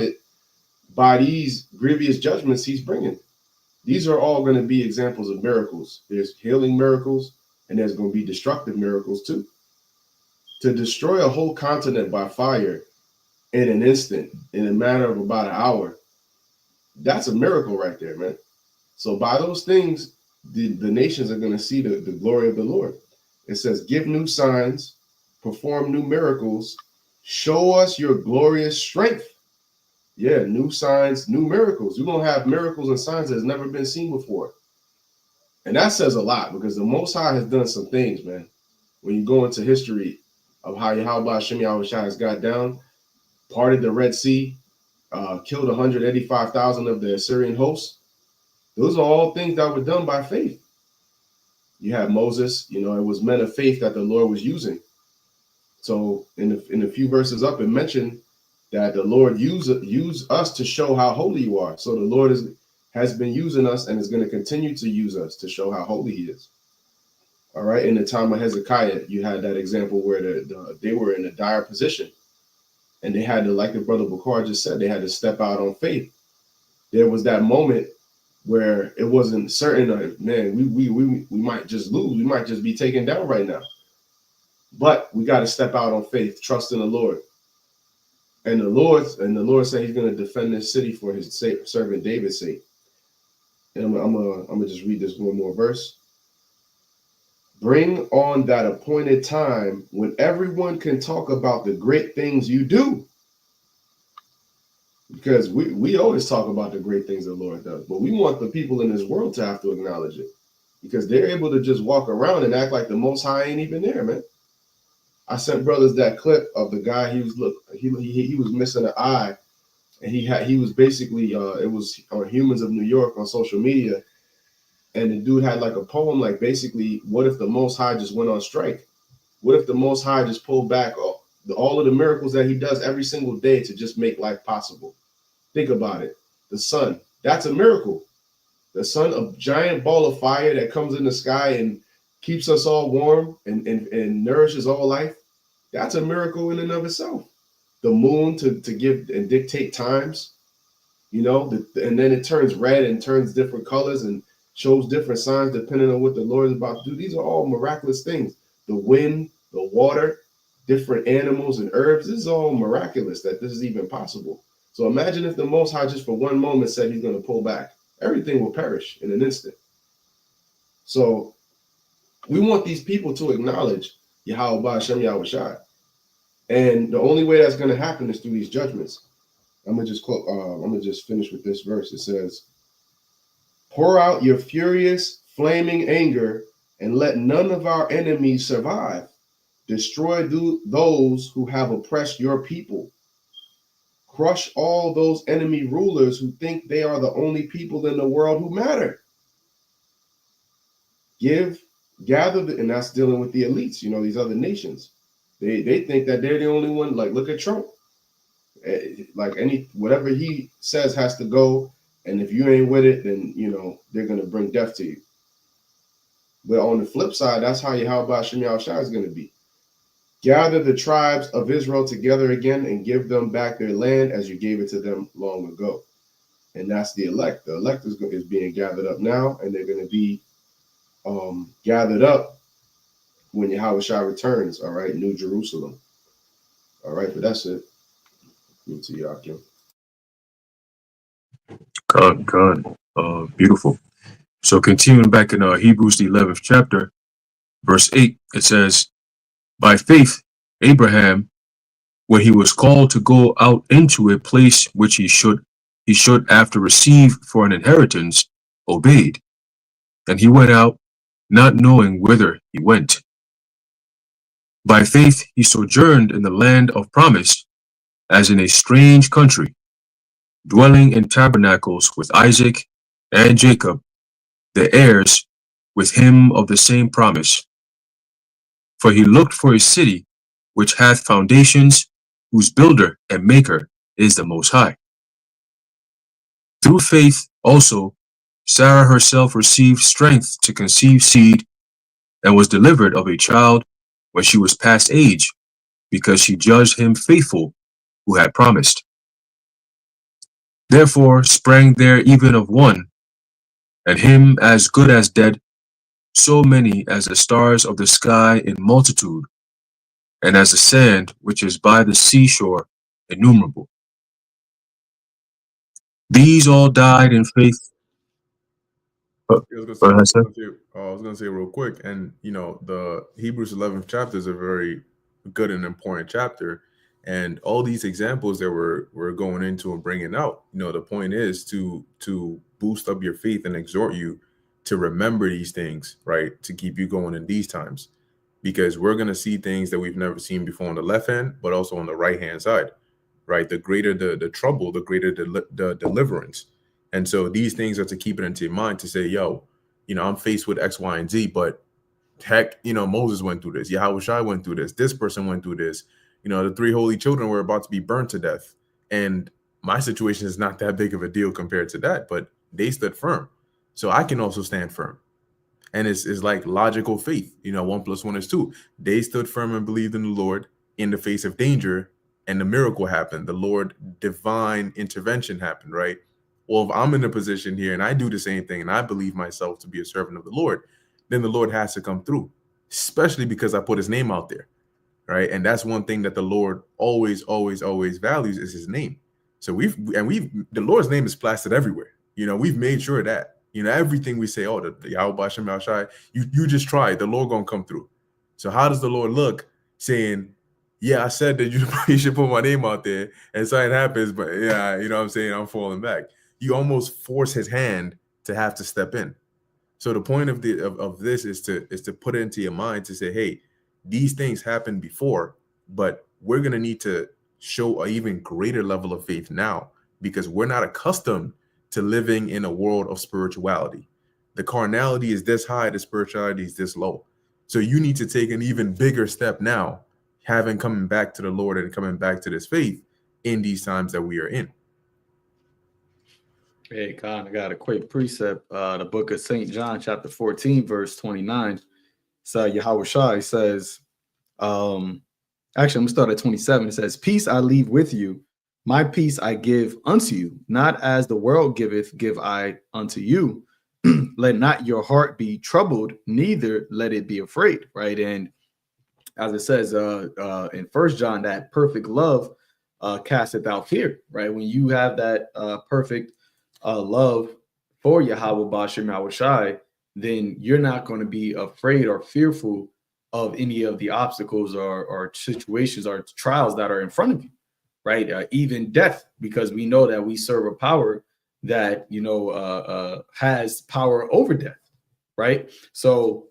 it by these grievous judgments he's bringing. These are all going to be examples of miracles. There's healing miracles, and there's going to be destructive miracles too. To destroy a whole continent by fire in an instant, in a matter of about an hour, that's a miracle right there, man. So by those things, the nations are going to see the glory of the Lord. It says, give new signs, perform new miracles, show us your glorious strength. Yeah, new signs, new miracles. We're going to have miracles and signs that's never been seen before. And that says a lot, because the Most High has done some things, man. When you go into history of how Yahweh Hashem Yahawashi has got down, parted the Red Sea, killed 185,000 of the Assyrian hosts. Those are all things that were done by faith. You have Moses, you know, it was men of faith that the Lord was using. So in a few verses up, it mentioned that the Lord use us to show how holy you are. So the Lord has been using us and is going to continue to use us to show how holy he is. All right. In the time of Hezekiah, you had that example where they were in a dire position, and they had to, like the brother Bukhar just said, they had to step out on faith. There was that moment where it wasn't certain, man, we might just lose. We might just be taken down right now. But we got to step out on faith, trust in the Lord. And the Lord said he's going to defend this city for his servant David's sake. And I'm gonna just read this one more verse. Bring on that appointed time when everyone can talk about the great things you do. Because we always talk about the great things the Lord does, but we want the people in this world to have to acknowledge it, because they're able to just walk around and act like the Most High ain't even there, man. I sent brothers that clip of the guy. He was missing an eye, and he was basically it was on Humans of New York on social media, and the dude had like a poem like basically, what if the Most High just went on strike? What if the Most High just pulled back all of the miracles that he does every single day to just make life possible? Think about it. The sun, that's a miracle. The sun, a giant ball of fire that comes in the sky and keeps us all warm and nourishes all life. That's a miracle in and of itself. The moon to give and dictate times, and then it turns red and turns different colors and shows different signs depending on what the Lord is about to do. These are all miraculous things. The wind, the water, different animals and herbs. This is all miraculous that this is even possible. So imagine if the Most High just for one moment said he's going to pull back. Everything will perish in an instant. So we want these people to acknowledge Yahawah Hashem Yahawashi. And the only way that's going to happen is through these judgments. I'm gonna just finish with this verse. It says, "Pour out your furious, flaming anger, and let none of our enemies survive. Destroy those who have oppressed your people. Crush all those enemy rulers who think they are the only people in the world who matter. And that's dealing with the elites, these other nations. They think that they're the only one. Like, look at Trump. Like whatever he says has to go, and if you ain't with it, then they're gonna bring death to you. But on the flip side, that's how Yahawah Hashem Yahawashi is gonna be. Gather the tribes of Israel together again and give them back their land as you gave it to them long ago. And that's the elect. The elect is being gathered up now, and they're gonna be gathered up when Yahawashi returns. All right, New Jerusalem. All right, but that's it. To you, Akim. God. Beautiful. So continuing back in Hebrews, the 11th chapter, verse 8, it says, "By faith, Abraham, when he was called to go out into a place which he should after receive for an inheritance, obeyed. And he went out, not knowing whither he went. By faith he sojourned in the land of promise, as in a strange country, dwelling in tabernacles with Isaac and Jacob, the heirs with him of the same promise. For he looked for a city which hath foundations, whose builder and maker is the Most High. Through faith also Sarah herself received strength to conceive seed, and was delivered of a child when she was past age, because she judged him faithful who had promised. Therefore sprang there even of one, and him as good as dead, so many as the stars of the sky in multitude, and as the sand which is by the seashore innumerable. These all died in faith." I was gonna say real quick, and the Hebrews 11th chapter is a very good and important chapter, and all these examples that we're going into and bringing out, the point is to boost up your faith and exhort you to remember these things, right? To keep you going in these times, because we're gonna see things that we've never seen before on the left hand, but also on the right hand side, right? The greater the trouble, the greater the deliverance. And so these things are to keep it into your mind to say, yo, I'm faced with X, Y, and Z, but heck, Moses went through this. Yahawashi went through this. This person went through this. The three holy children were about to be burned to death. And my situation is not that big of a deal compared to that, but they stood firm. So I can also stand firm. And it's like logical faith. 1 + 1 is 2. They stood firm and believed in the Lord in the face of danger, and the miracle happened. The Lord divine intervention happened, right? Well, if I'm in a position here and I do the same thing and I believe myself to be a servant of the Lord, then the Lord has to come through, especially because I put his name out there, right? And that's one thing that the Lord always values is his name. So the Lord's name is plastered everywhere. We've made sure that, everything we say, the Yahawah Hashem Yahawashi, you just try, the Lord gonna come through. So how does the Lord look saying, yeah, I said that you should put my name out there and something happens, but yeah, you know what I'm saying? I'm falling back. You almost force his hand to have to step in. So the point of this is to put it into your mind to say, hey, these things happened before, but we're gonna need to show an even greater level of faith now because we're not accustomed to living in a world of spirituality. The carnality is this high, the spirituality is this low. So you need to take an even bigger step now, having coming back to the Lord and coming back to this faith in these times that we are in. Hey, Con, I got a quick precept. The book of St. John, chapter 14, verse 29. So Yahawashi says, actually, I'm gonna start at 27. It says, peace I leave with you, my peace I give unto you, not as the world giveth, give I unto you. Let not your heart be troubled, neither let it be afraid. Right. And as it says in First John, that perfect love casteth out fear. Right. When you have that perfect love for Yahweh Bashem Yahawashi, then you're not going to be afraid or fearful of any of the obstacles or situations or trials that are in front of you, right? Even death, because we know that we serve a power that, has power over death, right? So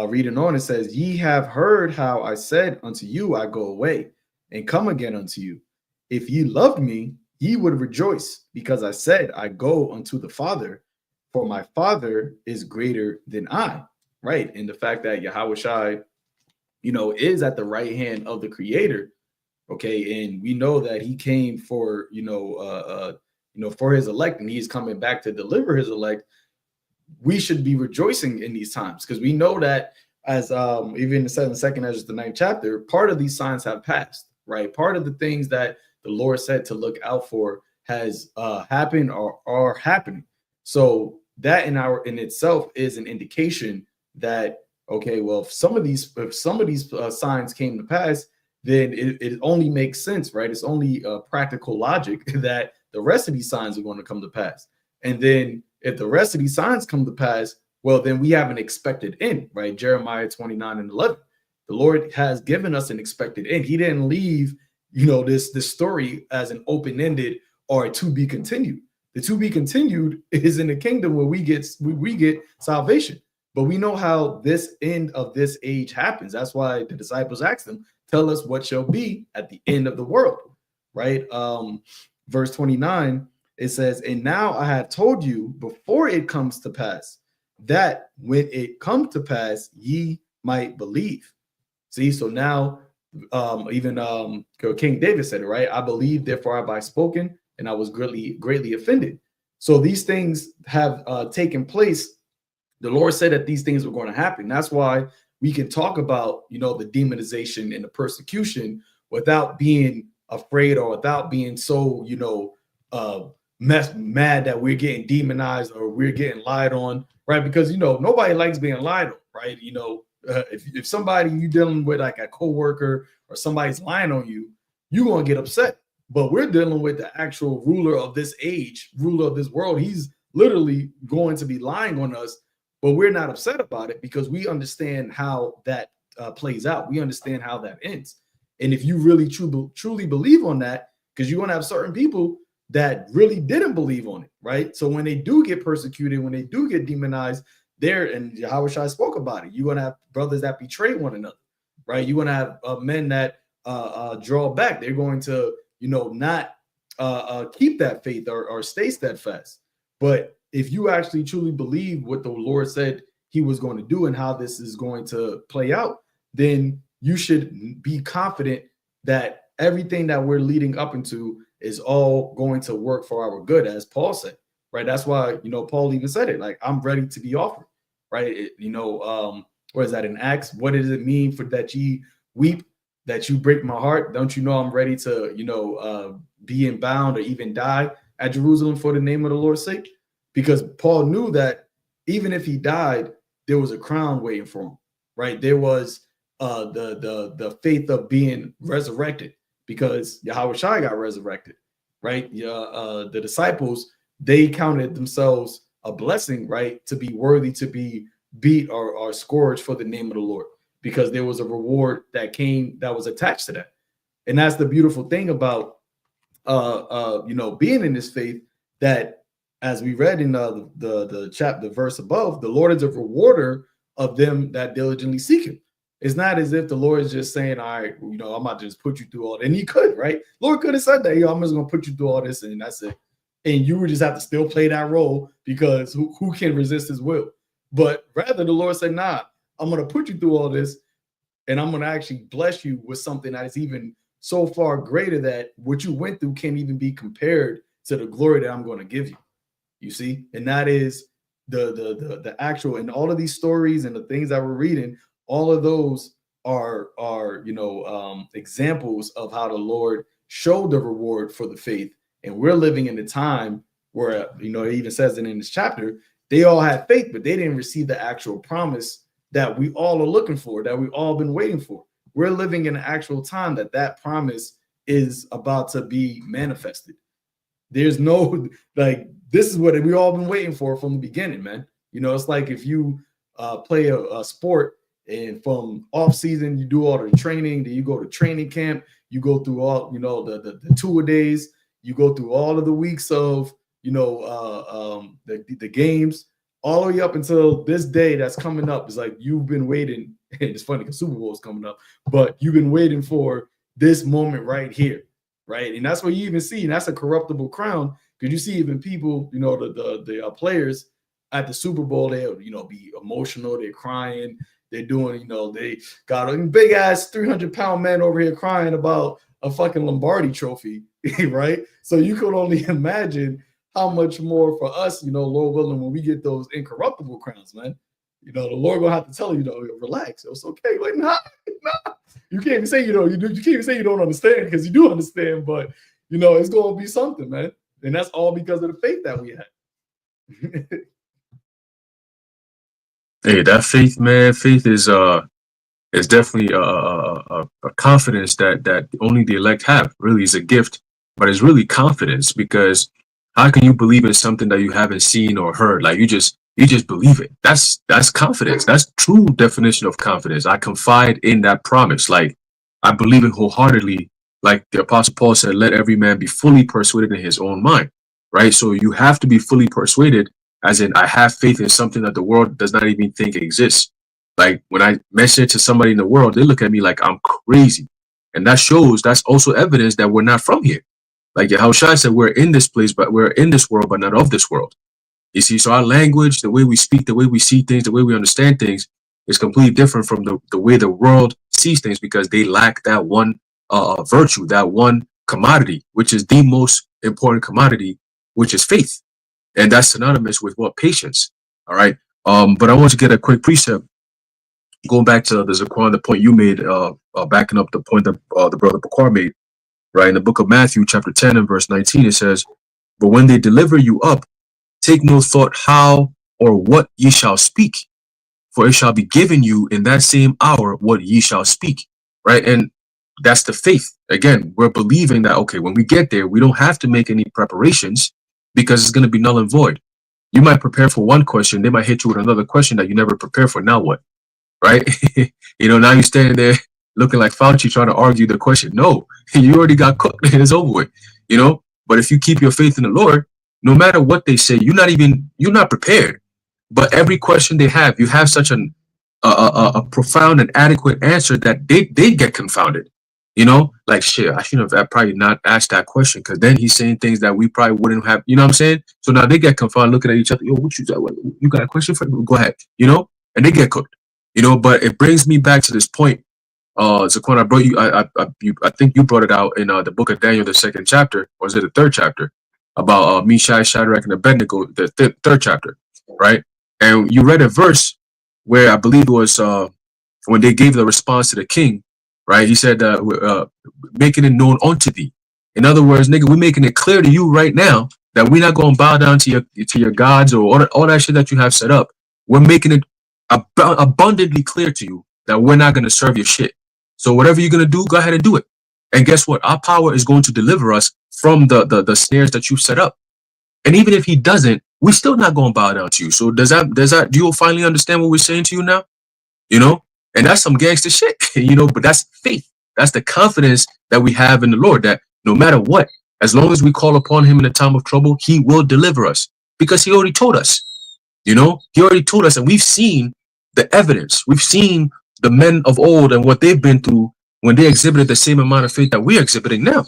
reading on, it says, ye have heard how I said unto you, I go away and come again unto you. If ye loved me, ye would rejoice, because I said, I go unto the Father, for my Father is greater than I, right? And the fact that Yahawashi, is at the right hand of the Creator, okay, and we know that He came for, for His elect, and He's coming back to deliver His elect. We should be rejoicing in these times because we know that, as even said in 2nd Ezra, the 9th chapter, part of these signs have passed, right? Part of the things that the Lord said to look out for has happened or are happening. So that in itself is an indication that, okay, well, if some of these signs came to pass, then it only makes sense, right? It's only practical logic that the rest of these signs are going to come to pass. And then if the rest of these signs come to pass, well, then we have an expected end, right? Jeremiah 29:11. The Lord has given us an expected end. He didn't leave, this story as an open-ended or a to be continued. The to be continued is in the kingdom where we get salvation. But we know how this end of this age happens. That's why the disciples asked them, tell us what shall be at the end of the world, right? Verse 29, it says, and now I have told you before it comes to pass, that when it come to pass, ye might believe. See, so now even King David said it, right? I believe, therefore have I spoken, and I was greatly offended. So these things have taken place. The Lord said that these things were going to happen. That's why we can talk about, the demonization and the persecution without being afraid or without being so, mad that we're getting demonized or we're getting lied on, right? Because, nobody likes being lied on, right? If somebody you dealing with, like a coworker or somebody's lying on you, you're going to get upset. But we're dealing with the actual ruler of this age, ruler of this world. He's literally going to be lying on us, but we're not upset about it because we understand how that plays out. We understand how that ends. And if you really truly believe on that, because you're going to have certain people that really didn't believe on it, right? So when they do get persecuted, when they do get demonized, and Yahawashi spoke about it, you're going to have brothers that betray one another, right? You're going to have men that draw back. They're going to, not keep that faith or stay steadfast. But if you actually truly believe what the Lord said He was going to do and how this is going to play out, then you should be confident that everything that we're leading up into is all going to work for our good, as Paul said, right? That's why, Paul even said it, like, I'm ready to be offered, right? What is that in Acts? What does it mean for that ye weep, that you break my heart? Don't you know I'm ready to, be in bound or even die at Jerusalem for the name of the Lord's sake? Because Paul knew that even if he died, there was a crown waiting for him, right? There was the faith of being resurrected, because Yahawashi got resurrected, right? The disciples, they counted themselves a blessing, right, to be worthy to be beat or scourged for the name of the Lord, because there was a reward that was attached to that. And that's the beautiful thing about being in this faith, that as we read in the chapter, the verse above, the Lord is a rewarder of them that diligently seek him. It's not as if the Lord is just saying, all right, I'm about to just put you through all that. And he could, right? Lord could have said that, I'm just going to put you through all this and that's it. And you would just have to still play that role, because who can resist his will? But rather the Lord said, nah, I'm going to put you through all this, and I'm going to actually bless you with something that is even so far greater that what you went through can't even be compared to the glory that I'm going to give you. You see? And that is the actual, and all of these stories and the things that we're reading, all of those are examples of how the Lord showed the reward for the faith. And we're living in a time where, it even says it in this chapter, they all had faith, but they didn't receive the actual promise that we all are looking for, that we've all been waiting for. We're living in an actual time that promise is about to be manifested. There's no, this is what we all been waiting for from the beginning, man. It's like if you play a sport, and from off season, you do all the training, then you go to training camp, you go through all, the 2 days, you go through all of the weeks of, the games, all the way up until this day that's coming up. It's like you've been waiting. It's funny because Super Bowl is coming up, but you've been waiting for this moment right here, right? And that's what you even see, and that's a corruptible crown, because you see even people, the players at the Super Bowl, they'll be emotional, they're crying. They're doing, they got a big ass 300-pound man over here crying about a fucking Lombardi trophy, right? So you could only imagine how much more for us, Lord willing, when we get those incorruptible crowns, man. The Lord gonna have to tell you, relax, it's okay. Like, nah. You can't even say you can't even say you don't understand, because you do understand, but it's gonna be something, man. And that's all because of the faith that we had. Hey, that faith, man, faith is definitely a confidence that only the elect have. Really, is a gift, but it's really confidence, because how can you believe in something that you haven't seen or heard? Like you just believe it. That's confidence. That's true definition of confidence. I confide in that promise. Like I believe it wholeheartedly. Like the Apostle Paul said, let every man be fully persuaded in his own mind. Right. So you have to be fully persuaded, as in I have faith in something that the world does not even think exists. Like when I mention it to somebody in the world, they look at me like I'm crazy. And that's also evidence that we're not from here. Like Yahawashi said, we're in this place, but we're in this world, but not of this world. You see, so our language, the way we speak, the way we see things, the way we understand things is completely different from the way the world sees things, because they lack that one virtue, that one commodity, which is the most important commodity, which is faith. And that's synonymous with what? Patience. All right. But I want to get a quick precept going back to the Zaquan, the point you made, backing up the point that the brother Bakar made, right? In the book of Matthew, chapter 10 and verse 19, it says, but when they deliver you up, take no thought how or what ye shall speak, for it shall be given you in that same hour what ye shall speak, right? And that's the faith. Again, we're believing that, okay, when we get there, we don't have to make any preparations, because it's going to be null and void. You might prepare for one question, they might hit you with another question that you never prepared for. Now what? Right? Now you're standing there looking like Fauci trying to argue the question. No, you already got cooked and it's over with, But if you keep your faith in the Lord, no matter what they say, you're not prepared. But every question they have, you have such a profound and adequate answer that they get confounded. Like, shit, I should have probably not asked that question, because then he's saying things that we probably wouldn't have, you know what I'm saying? So now they get confounded, looking at each other. Yo, what you got a question for me? Go ahead, and they get cooked, but it brings me back to this point. Zaquan, I brought I think you brought it out in the book of Daniel, the 2nd chapter, or is it the 3rd chapter, about Meshach, Shadrach, and Abednego, the 3rd chapter, right? And you read a verse where I believe it was when they gave the response to the king, right? He said, making it known unto thee. In other words, nigga, we're making it clear to you right now that we're not going to bow down to your gods or all that shit that you have set up. We're making it abundantly clear to you that we're not going to serve your shit. So whatever you're going to do, go ahead and do it. And guess what? Our power is going to deliver us from the snares that you've set up. And even if he doesn't, we're still not going to bow down to you. So do you finally understand what we're saying to you now? And that's some gangster shit, but that's faith. That's the confidence that we have in the Lord, that no matter what, as long as we call upon him in a time of trouble, he will deliver us, because he already told us. He already told us, and we've seen the evidence. We've seen the men of old and what they've been through when they exhibited the same amount of faith that we're exhibiting now.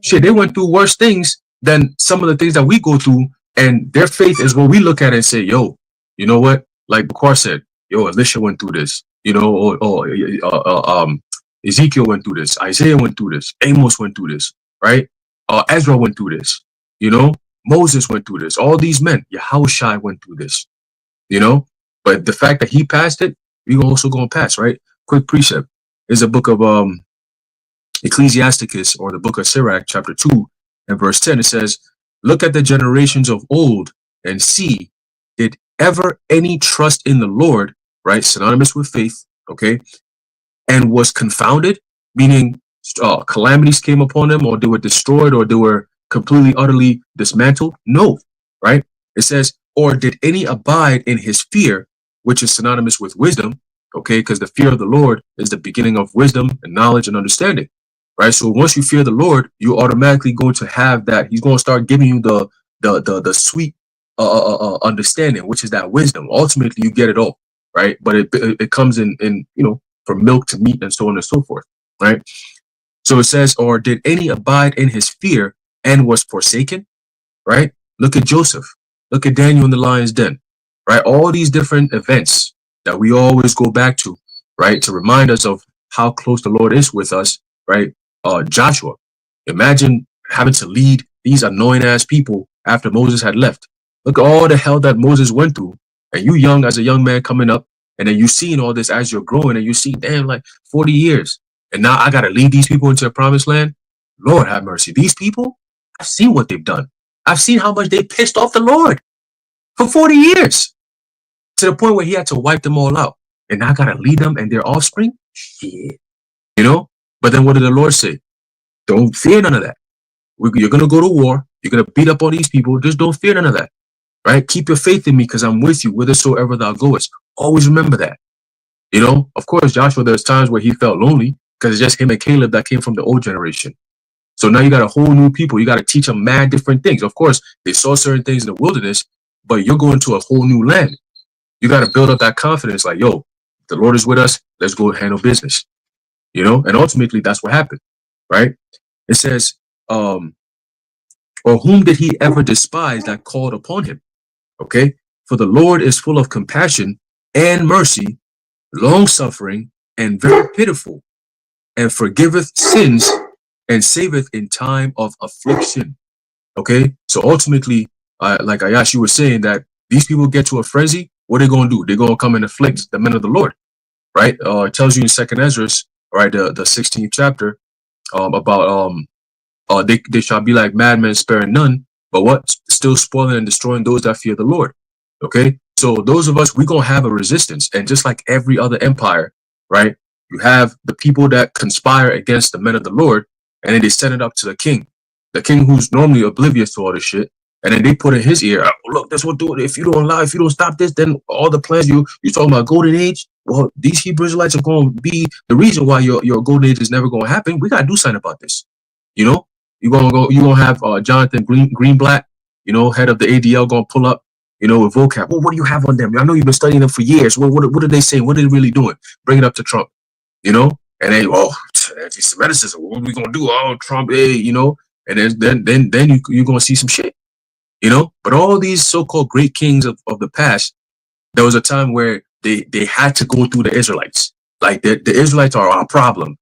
Shit, they went through worse things than some of the things that we go through, and their faith is what we look at and say, yo, you know what? Like Bakar said, yo, Elisha went through this, Ezekiel went through this, Isaiah went through this, Amos went through this, right? Ezra went through this, Moses went through this. All these men, Yahawashi went through this, But the fact that he passed it, we also gonna pass, right? Quick precept is a book of Ecclesiasticus, or the book of Sirach, chapter 2 and verse 10. It says, look at the generations of old and see, did ever any trust in the Lord, right? Synonymous with faith, okay? And was confounded, meaning calamities came upon them, or they were destroyed, or they were completely, utterly dismantled? No, right? It says, or did any abide in his fear, which is synonymous with wisdom, okay? Because the fear of the Lord is the beginning of wisdom and knowledge and understanding, right? So once you fear the Lord, you're automatically going to have that. He's going to start giving you the sweet understanding, which is that wisdom. Ultimately, you get it all, right? But it comes in from milk to meat and so on and so forth, right? So it says, or did any abide in his fear and was forsaken, right? Look at Joseph. Look at Daniel in the lion's den, right? All these different events that we always go back to, right? To remind us of how close the Lord is with us, right? Joshua, imagine having to lead these annoying ass people after Moses had left. Look at all the hell that Moses went through. And you young, as a young man coming up, and then you seeing all this as you're growing, and you see, damn, like 40 years. And now I got to lead these people into the promised land. Lord have mercy. These people, I've seen what they've done. I've seen how much they pissed off the Lord for 40 years, to the point where he had to wipe them all out. And now I got to lead them and their offspring. Shit. But then what did the Lord say? Don't fear none of that. You're going to go to war. You're going to beat up on these people. Just don't fear none of that. Right? Keep your faith in me, because I'm with you whithersoever thou goest. Always remember that. Of course, Joshua, there's times where he felt lonely, because it's just him and Caleb that came from the old generation. So now you got a whole new people. You got to teach them mad different things. Of course, they saw certain things in the wilderness, but you're going to a whole new land. You got to build up that confidence, like, yo, the Lord is with us. Let's go handle business. And ultimately that's what happened, right? It says, or whom did he ever despise that called upon him? Okay. For the Lord is full of compassion and mercy, long suffering, and very pitiful, and forgiveth sins and saveth in time of affliction. Okay. So ultimately, like Ayash, you were saying that these people get to a frenzy. What are they going to do? They're going to come and afflict the men of the Lord, right? It tells you in 2nd Ezra, right, the 16th chapter, about they shall be like madmen, sparing none, but what? Still spoiling and destroying those that fear the Lord. Okay, so those of us, we're gonna have a resistance, and just like every other empire, right? You have the people that conspire against the men of the Lord, and then they send it up to the king who's normally oblivious to all this shit, and then they put in his ear, oh, look, that's what do it. If you don't allow, if you don't stop this, then all the plans you talking about golden age. Well, these Hebrew Israelites are going to be the reason why your golden age is never going to happen. We got to do something about this. You're going to have Jonathan Greenblatt, head of the ADL, going to pull up, with vocab. Well, what do you have on them? I know you've been studying them for years. What are they saying? What are they really doing? Bring it up to Trump, and then, anti-Semitism. What are we going to do? Oh, Trump, and then you're going to see some shit, But all these so-called great kings of the past, there was a time where they had to go through the Israelites. Like the Israelites are our problem.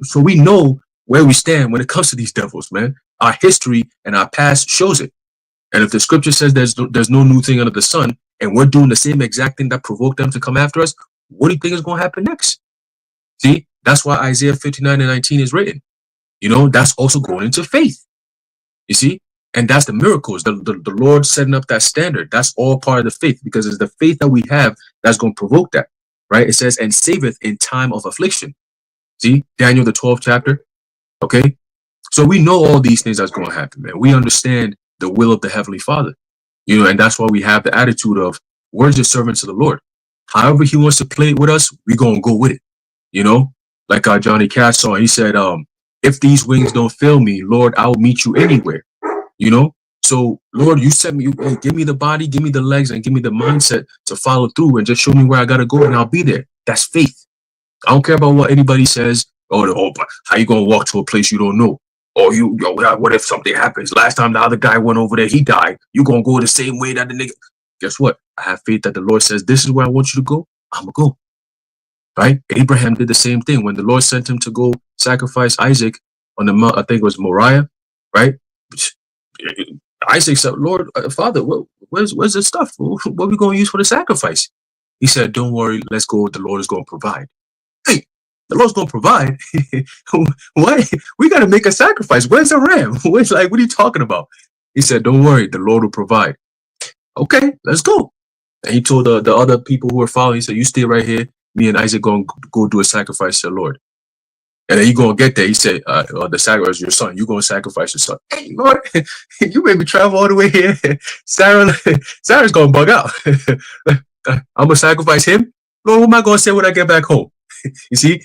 So we know where we stand when it comes to these devils, man. Our history and our past shows it. And if the scripture says there's no new thing under the sun, and we're doing the same exact thing that provoked them to come after us, what do you think is going to happen next? See, that's why Isaiah 59:19 is written. That's also going into faith. You see? And that's the miracles, the Lord setting up that standard. That's all part of the faith, because it's the faith that we have that's going to provoke that, right? It says, and saveth in time of affliction. See, Daniel, the 12th chapter. Okay. So we know all these things that's going to happen, man. We understand the will of the Heavenly Father, and that's why we have the attitude of, we're just servants of the Lord. However he wants to play with us, we're going to go with it, like Johnny Cash song. He said, if these wings don't fail me, Lord, I'll meet you anywhere. You know? So, Lord, you sent me, hey, give me the body, give me the legs, and give me the mindset to follow through and just show me where I got to go, and I'll be there. That's faith. I don't care about what anybody says. But how you going to walk to a place you don't know? Or what if something happens? Last time the other guy went over there, he died. You going to go the same way that the nigga. Guess what? I have faith that the Lord says, this is where I want you to go. I'm going to go. Right? Abraham did the same thing. When the Lord sent him to go sacrifice Isaac on the mount, I think it was Moriah, right? Isaac said, Lord, Father, where's the stuff? What are we going to use for the sacrifice? He said, don't worry, let's go. The Lord is going to provide. Hey, the Lord's going to provide? Why? We got to make a sacrifice. Where's the ram? What are you talking about? He said, don't worry, the Lord will provide. Okay, let's go. And he told the other people who were following, he said, you stay right here. Me and Isaac going to go do a sacrifice to the Lord. And then you going to get there. He said, the sacrifice your son. You going to sacrifice your son. Hey, Lord, you made me travel all the way here. Sarah's going to bug out. I'm going to sacrifice him. Lord, what am I going to say when I get back home? You see,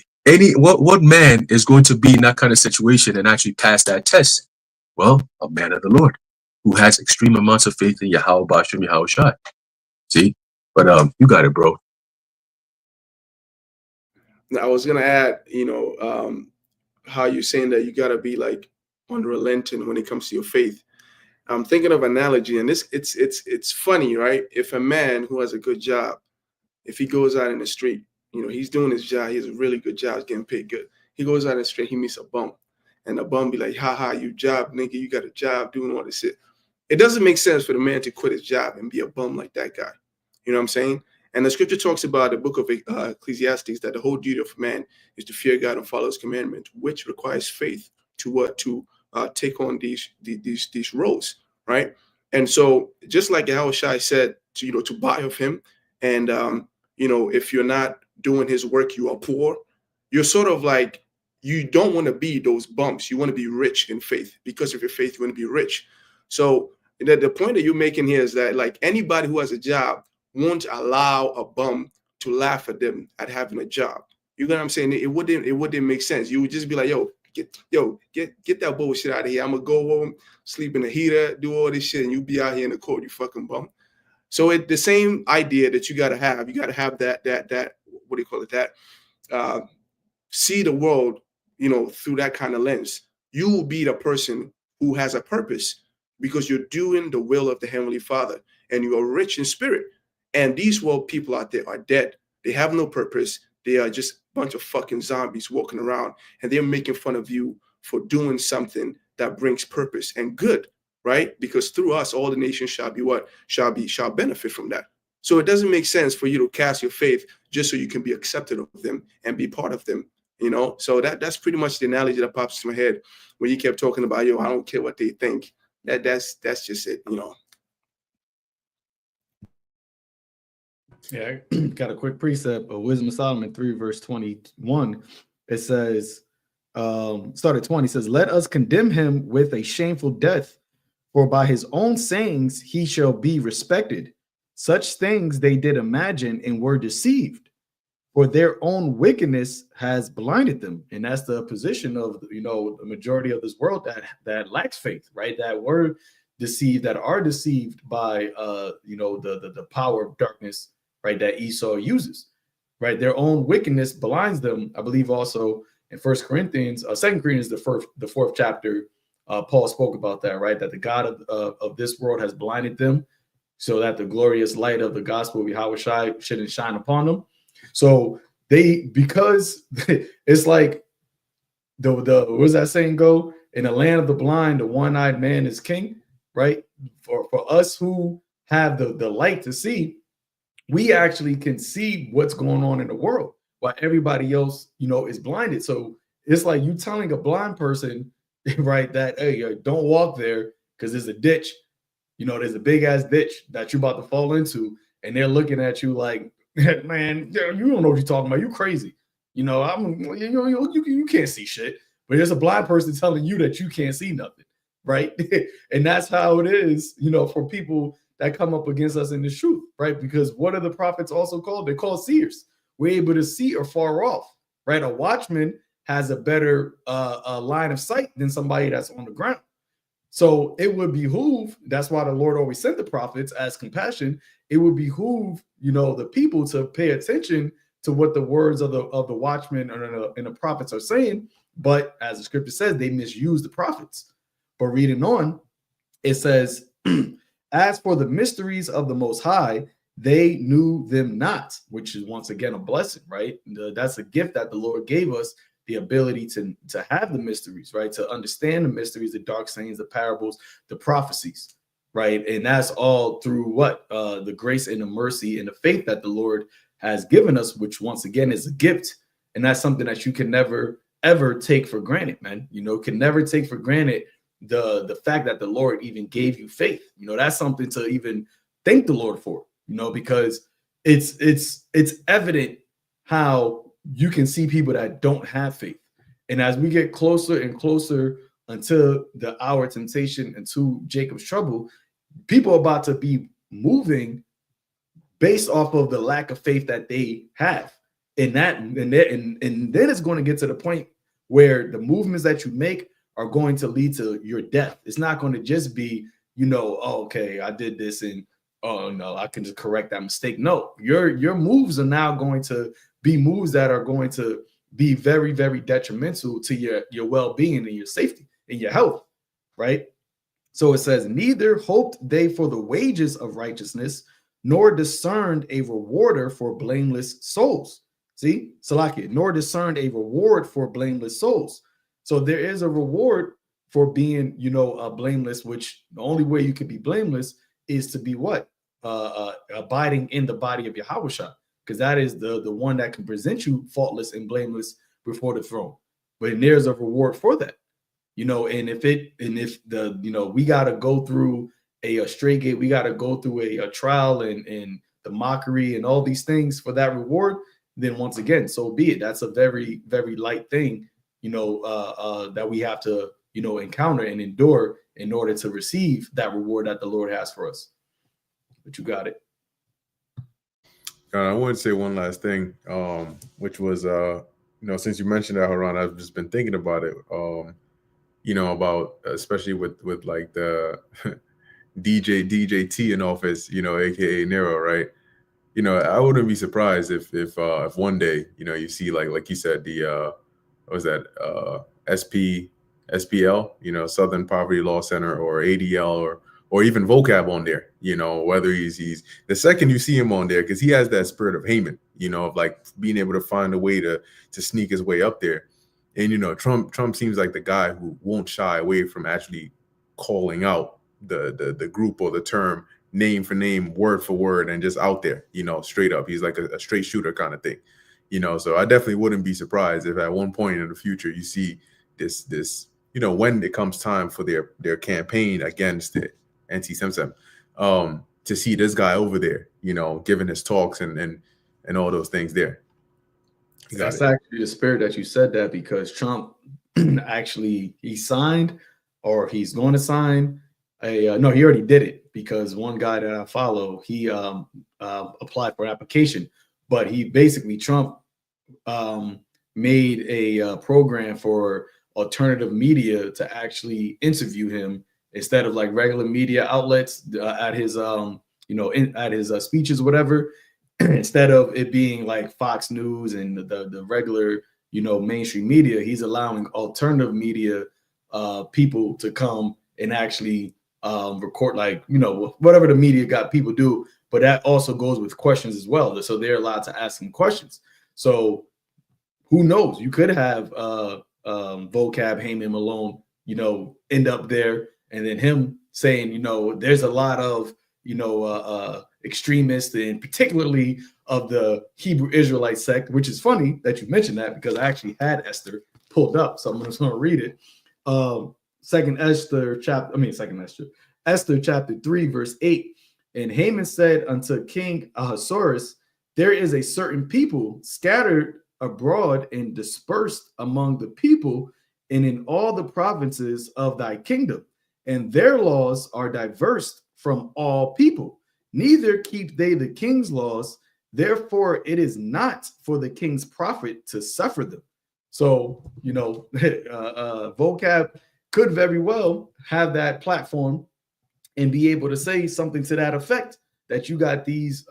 what man is going to be in that kind of situation and actually pass that test? Well, a man of the Lord who has extreme amounts of faith in Yahawah Bashim Yahawashi. See? But you got it, bro. Now, I was gonna add, how you're saying that you gotta be like unrelenting when it comes to your faith. I'm thinking of an analogy, and it's funny, right? If a man who has a good job, if he goes out in the street, he's doing his job, he has a really good job, he's getting paid good. He goes out in the street, he meets a bum, and the bum be like, "Ha, you job, nigga, you got a job doing all this shit." It doesn't make sense for the man to quit his job and be a bum like that guy. You know what I'm saying? And the scripture talks about the book of Ecclesiastes that the whole duty of man is to fear God and follow his commandments, which requires faith to take on these roles, right? And so just like Yahawashi said, to buy of him, and if you're not doing his work, you are poor. You're sort of like, you don't want to be those bumps. You want to be rich in faith. Because of your faith, you want to be rich. So the point that you're making here is that, like, anybody who has a job won't allow a bum to laugh at them at having a job. You know what I'm saying? It wouldn't make sense. You would just be like, get that bullshit out of here. I'm gonna go home, sleep in the heater, do all this shit, and you be out here in the cold, you fucking bum. So the same idea that you gotta have that what do you call it? That see the world, through that kind of lens. You will be the person who has a purpose because you're doing the will of the Heavenly Father, and you are rich in spirit. And these world people out there are dead. They have no purpose. They are just a bunch of fucking zombies walking around, and they're making fun of you for doing something that brings purpose and good, right? Because through us, all the nations shall benefit from that. So it doesn't make sense for you to cast your faith just so you can be accepted of them and be part of them, So that's pretty much the analogy that pops in my head when you kept talking about, I don't care what they think. That's just it, Yeah, I got a quick precept of Wisdom of Solomon 3, verse 21. It says, start at 20, says, let us condemn him with a shameful death, for by his own sayings he shall be respected. Such things they did imagine and were deceived, for their own wickedness has blinded them. And that's the position of, the majority of this world that lacks faith, right? That were deceived, that are deceived by, the power of darkness, right, that Esau uses, right? Their own wickedness blinds them. I believe also in 2 Corinthians, the fourth chapter, Paul spoke about that, right? That the God of this world has blinded them so that the glorious light of the gospel of Yahawashi shouldn't shine upon them. So because it's like the what's that saying go? In the land of the blind, the one-eyed man is king, right? For us who have the light to see, we actually can see what's going on in the world while everybody else, is blinded. So it's like you telling a blind person, right, that, hey, don't walk there because there's a ditch, there's a big ass ditch that you're about to fall into. And they're looking at you like, man, you don't know what you're talking about. You crazy. You can't see shit. But there's a blind person telling you that you can't see nothing, right? And that's how it is, for people that come up against us in the truth, right? Because what are the prophets also called? They're called seers. We're able to see afar off, right? A watchman has a better line of sight than somebody that's on the ground. So it would behoove, that's why the Lord always sent the prophets as compassion. It would behoove, the people to pay attention to what the words of the watchmen and the prophets are saying. But as the scripture says, they misuse the prophets. But reading on, it says, as for the mysteries of the Most High, they knew them not, which is once again a blessing, right? That's a gift that the Lord gave us, the ability to have the mysteries, right? To understand the mysteries, the dark sayings, the parables, the prophecies, right? And that's all through what? The grace and the mercy and the faith that the Lord has given us, which once again is a gift. And that's something that you can never, ever take for granted, man. Can never take for granted the fact that the Lord even gave you faith. That's something to even thank the Lord for, because it's evident how you can see people that don't have faith. And as we get closer and closer until the hour of temptation and to Jacob's trouble, people are about to be moving based off of the lack of faith that they have. And then it's going to get to the point where the movements that you make are going to lead to your death. It's not going to just be, oh, okay, I did this and oh no, I can just correct that mistake. No, your moves are now going to be moves that are going to be very, very detrimental to your well-being and your safety and your health, right? So it says, neither hoped they for the wages of righteousness, nor discerned a rewarder for blameless souls. See, Salakia, nor discerned a reward for blameless souls. So there is a reward for being, blameless, which the only way you can be blameless is to be what? Abiding in the body of Yahawashi, because that is the one that can present you faultless and blameless before the throne. But there's a reward for that, and if we got to go through a straight gate, we got to go through a trial and the mockery and all these things for that reward, then once again, so be it. That's a very, very light thing, that we have to, encounter and endure in order to receive that reward that the Lord has for us. But you got it. I want to say one last thing, which was, since you mentioned that, Haran, I've just been thinking about it, about especially with like the DJT in office, aka Nero, right? I wouldn't be surprised if one day, you see like you said, the what was that SPL, Southern Poverty Law Center, or ADL, or even vocab on there, whether he's the second you see him on there, because he has that spirit of Haman, of like being able to find a way to sneak his way up there. And, Trump seems like the guy who won't shy away from actually calling out the group or the term name for name, word for word, and just out there, straight up. He's like a straight shooter kind of thing, so I definitely wouldn't be surprised if at one point in the future you see this, when it comes time for their campaign against the anti-Semitism, to see this guy over there, giving his talks and all those things there. That's actually the spirit that you said that, because Trump actually he signed, or he's going to sign no, he already did it, because one guy that I follow, he applied for an application, but he basically, Trump made a program for alternative media to actually interview him instead of like regular media outlets at his at his speeches or whatever. Instead of it being like Fox News and the regular, mainstream media, he's allowing alternative media people to come and actually record, like, whatever the media got people do. But that also goes with questions as well. So they're allowed to ask him questions. So who knows? You could have vocab Haman Malone, end up there, and then him saying, there's a lot of, extremists, and particularly of the Hebrew Israelite sect, which is funny that you mentioned that, because I actually had Esther pulled up, so I'm just going to read it. Esther chapter 3, verse 8. And Haman said unto King Ahasuerus, there is a certain people scattered abroad and dispersed among the people and in all the provinces of thy kingdom, and their laws are diverse from all people. Neither keep they the king's laws, Therefore, it is not for the king's profit to suffer them. So, vocab could very well have that platform and be able to say something to that effect, that you got these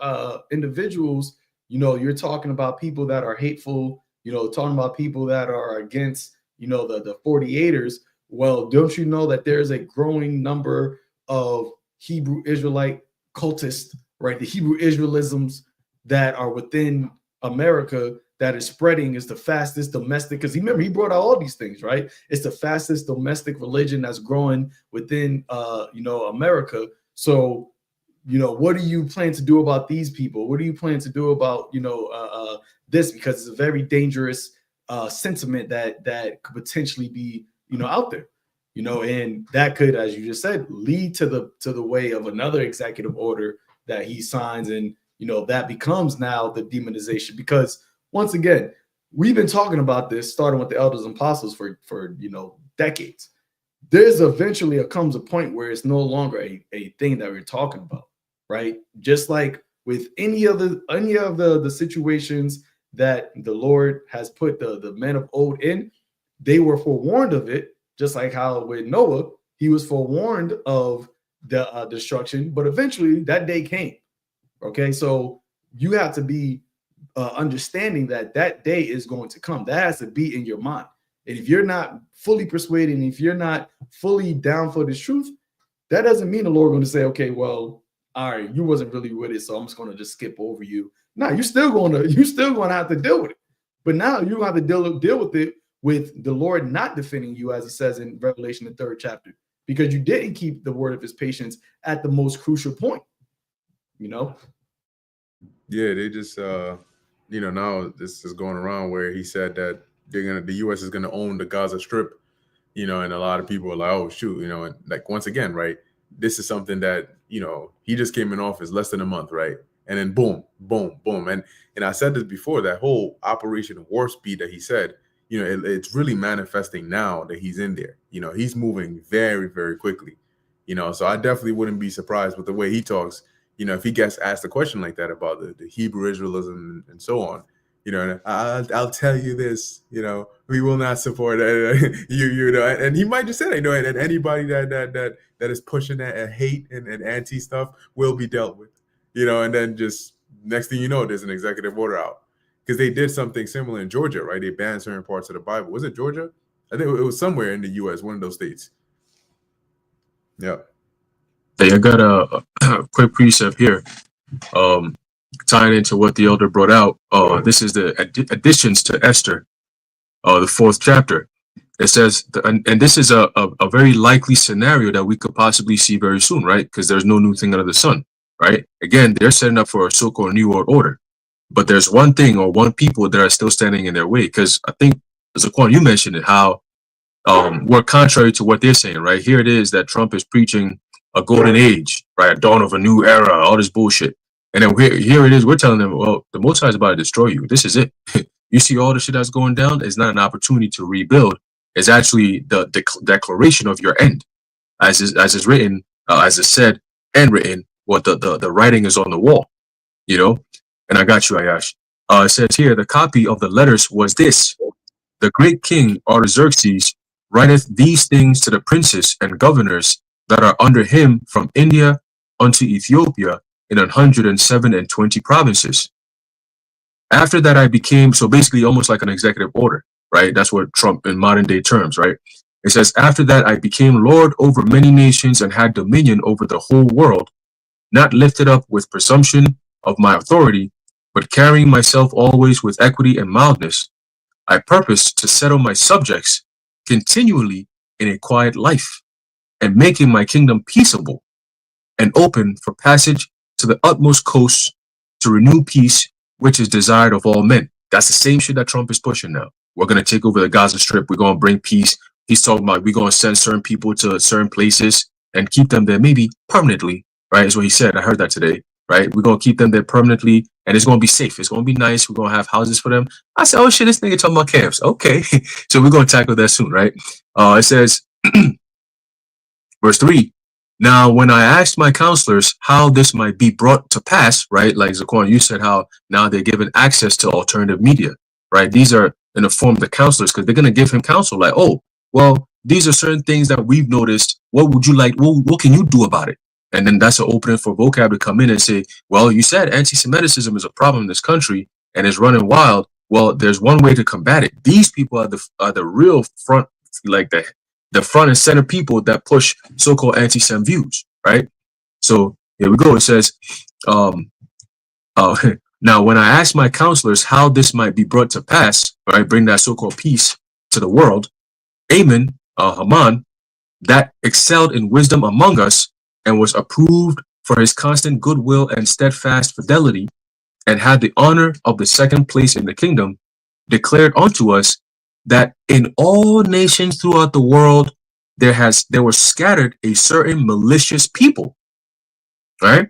individuals, you're talking about people that are hateful, talking about people that are against, the 48ers. Well, don't you know that there's a growing number of Hebrew Israelite cultists, right? The Hebrew Israelisms that are within America that is spreading is the fastest domestic, because remember, he brought out all these things, right? It's the fastest domestic religion that's growing within America. So, what do you plan to do about these people? What do you plan to do about this? Because it's a very dangerous sentiment that could potentially be out there, and that could, as you just said, lead to the way of another executive order that he signs, and that becomes now the demonization. Because once again, we've been talking about this, starting with the elders and apostles for decades. There's eventually comes a point where it's no longer a thing that we're talking about, right? Just like with any of the situations that the Lord has put the men of old in, they were forewarned of it. Just like how with Noah, he was forewarned of the destruction, but eventually that day came. Okay, so you have to be understanding that day is going to come. That has to be in your mind. And if you're not fully persuaded, and if you're not fully down for this truth, that doesn't mean the Lord going to say, okay, well, all right, you wasn't really with it, so I'm just going to just skip over you. No, you're still going to have to deal with it. But now you have to deal with it with the Lord not defending you, as he says in Revelation, the 3rd chapter, because you didn't keep the word of his patience at the most crucial point. Yeah, they just now this is going around where he said that the U.S. is gonna own the Gaza Strip, and a lot of people are like, oh shoot, and like once again, right, this is something that he just came in office less than a month, right, and then boom, boom, boom, and I said this before, that whole Operation Warp Speed that he said, it's really manifesting now that he's in there. He's moving very, very quickly. So I definitely wouldn't be surprised with the way he talks. If he gets asked a question like that about the Hebrew Israelism and so on, and I'll tell you this, we will not support and he might just say that, and anybody that is pushing that hate and anti stuff will be dealt with, and then just next thing you know, there's an executive order out. Because they did something similar in Georgia, right? They banned certain parts of the Bible. Was it Georgia? I think it was somewhere in the U.S., one of those states. Yeah. Hey, I got a quick precept here, tying into what the elder brought out. This is the additions to Esther, the 4th chapter. It says, and this is a very likely scenario that we could possibly see very soon, right? Because there's no new thing under the sun, right? Again, they're setting up for a so-called New World Order. But there's one thing or one people that are still standing in their way. Because I think, Zaquan, you mentioned it, how we're contrary to what they're saying, right? Here it is that Trump is preaching a golden age, right? A dawn of a new era, all this bullshit. And then here it is, we're telling them, well, the Most High is about to destroy you. This is it. You see all the shit that's going down? It's not an opportunity to rebuild. It's actually the declaration of your end. As is written, as is said and written, what the writing is on the wall, And I got you, Ayash. It says here, the copy of the letters was this: the great king Artaxerxes writeth these things to the princes and governors that are under him from India unto Ethiopia in 127 provinces. After that I became, so basically almost like an executive order, right? That's what Trump in modern day terms, right? It says, after that I became Lord over many nations and had dominion over the whole world, not lifted up with presumption of my authority, but carrying myself always with equity and mildness. I purpose to settle my subjects continually in a quiet life, and making my kingdom peaceable and open for passage to the utmost coasts, to renew peace, which is desired of all men. That's the same shit that Trump is pushing now. We're going to take over the Gaza Strip. We're going to bring peace. He's talking about we're going to send certain people to certain places and keep them there, maybe permanently, right? Is what he said. I heard that today, right? We're going to keep them there permanently, and it's going to be safe. It's going to be nice. We're going to have houses for them. I said, oh shit, this nigga talking about camps. Okay. So we're going to tackle that soon, right? It says, verse 3, Now, when I asked my counselors how this might be brought to pass, right? Like Zaquan, you said how now they're given access to alternative media, right? These are in the form of the counselors because they're going to give him counsel like, oh, well, these are certain things that we've noticed. What would you like? What can you do about it? And then that's an opening for vocab to come in and say, well, you said anti-Semitism is a problem in this country and it's running wild. Well, there's one way to combat it. These people are the real front, like the front and center people that push so-called anti-Sem views, right? So here we go. It says, now when I asked my counselors how this might be brought to pass, right, bring that so-called peace to the world, Haman, that excelled in wisdom among us and was approved for his constant goodwill and steadfast fidelity, and had the honor of the second place in the kingdom, declared unto us that in all nations throughout the world there were scattered a certain malicious people, right,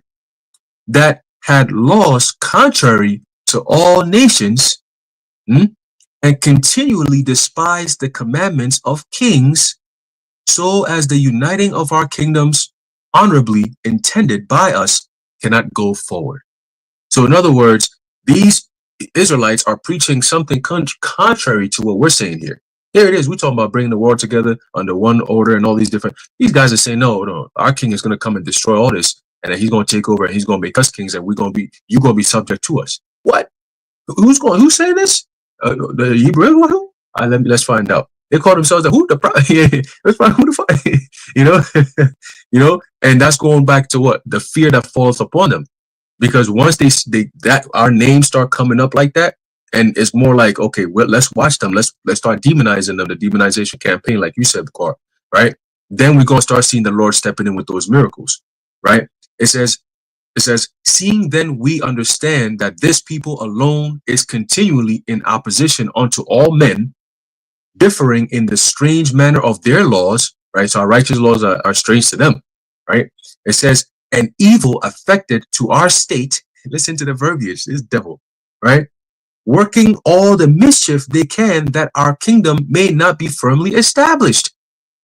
that had laws contrary to all nations, and continually despised the commandments of kings, so as the uniting of our kingdoms honorably intended by us cannot go forward. So in other words, these Israelites are preaching something contrary to what we're saying here. Here it is. We're talking about bringing the world together under one order and all these different. These guys are saying, no, our king is going to come and destroy all this, and then he's going to take over and he's going to make us kings, and you're going to be subject to us. What? Who's saying this? The Hebrew one? Who? Let's find out. They call themselves the who? Let's find who the fuck. You know, and that's going back to what the fear that falls upon them. Because once that our names start coming up like that, and it's more like, okay, well, let's watch them. Let's start demonizing them. The demonization campaign, like you said, Car, right? Then we're gonna start seeing the Lord stepping in with those miracles, right? It says, seeing then we understand that this people alone is continually in opposition unto all men, differing in the strange manner of their laws, right? So our righteous laws are strange to them, right? It says, an evil affected to our state. Listen to the verbiage, this devil, right? Working all the mischief they can that our kingdom may not be firmly established.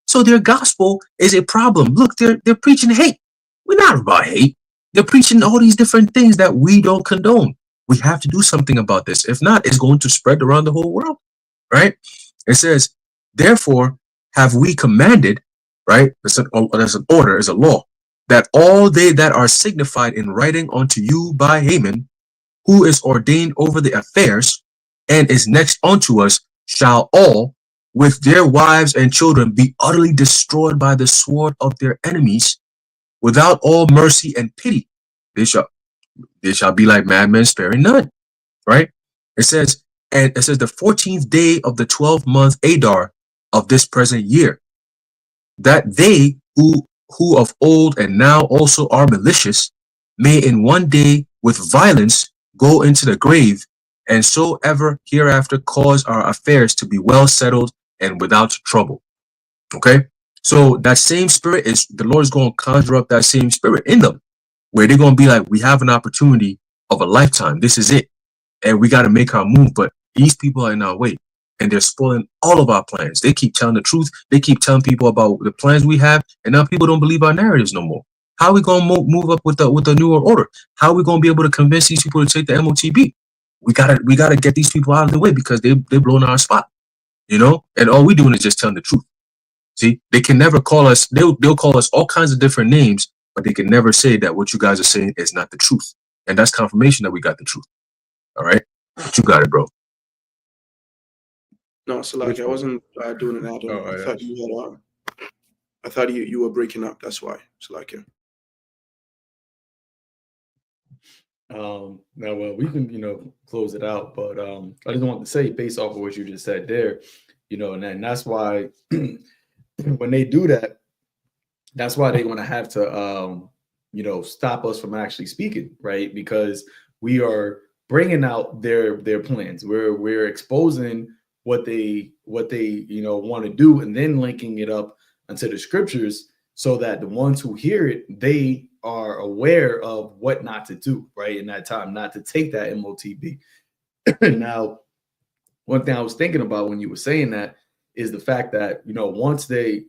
So their gospel is a problem. Look, they're preaching hate. We're not about hate. They're preaching all these different things that we don't condone. We have to do something about this. If not, it's going to spread around the whole world, right? It says, therefore have we commanded, right? That's an order, is a law, that all they that are signified in writing unto you by Haman, who is ordained over the affairs, and is next unto us, shall all, with their wives and children, be utterly destroyed by the sword of their enemies, without all mercy and pity. They shall be like madmen, sparing none. Right? It says, and it says the 14th day of the 12th month Adar of this present year, that they who of old and now also are malicious may in one day with violence go into the grave, and so ever hereafter cause our affairs to be well settled and without trouble. Okay, so that same spirit is the Lord is going to conjure up that same spirit in them, where they're going to be like, we have an opportunity of a lifetime. This is it, and we got to make our move. But these people are in our way, and they're spoiling all of our plans. They keep telling the truth. They keep telling people about the plans we have, and now people don't believe our narratives no more. How are we going to move up with the newer order? How are we going to be able to convince these people to take the MOTB? We gotta get these people out of the way because they're blowing our spot, you know. And all we doing is just telling the truth. See, they can never call us. They'll call us all kinds of different names, but they can never say that what you guys are saying is not the truth. And that's confirmation that we got the truth. All right, but you got it, bro. No, Salaki, I wasn't doing an add-on. Oh, I yeah. thought you had. I thought you were breaking up. That's why, Salaki. Now, well, we can, close it out, but I just want to say, based off of what you just said there, and that's why when they do that, that's why they're going to have to, stop us from actually speaking, right? Because we are bringing out their plans. We're exposing what they want to do, and then linking it up into the scriptures so that the ones who hear it, they are aware of what not to do, right? In that time, not to take that MOTB. Now, one thing I was thinking about when you were saying that is the fact that, once the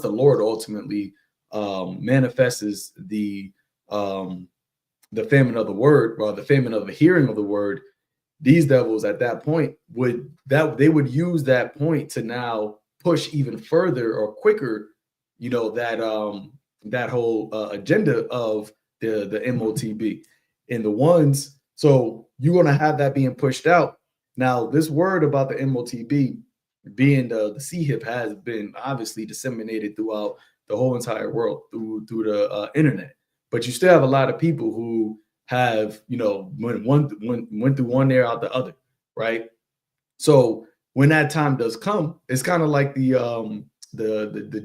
Lord ultimately manifests the famine of the word, or the famine of the hearing of the word, these devils at that point would use that point to now push even further or quicker, that whole agenda of the MOTB and the ones. So you're going to have that being pushed out. Now, this word about the MOTB being the CHIP has been obviously disseminated throughout the whole entire world through the internet. But you still have a lot of people who have, went through one ear out the other, right? So when that time does come, it's kind of like the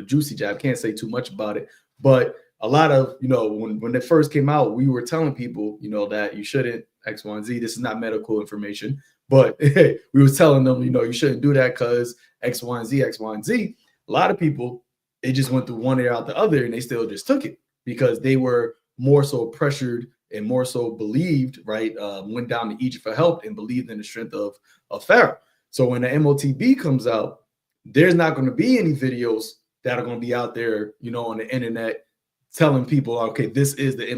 juicy jab. Can't say too much about it, but a lot of, when it first came out, we were telling people, that you shouldn't X, Y, and Z. This is not medical information, but we was telling them, you shouldn't do that because X, Y, and Z, X, Y, and Z. A lot of people, it just went through one ear out the other, and they still just took it because they were more so pressured and more so believed, right? Went down to Egypt for help and believed in the strength of Pharaoh. So when the MOTB comes out, there's not going to be any videos that are going to be out there, on the internet telling people, okay, this is the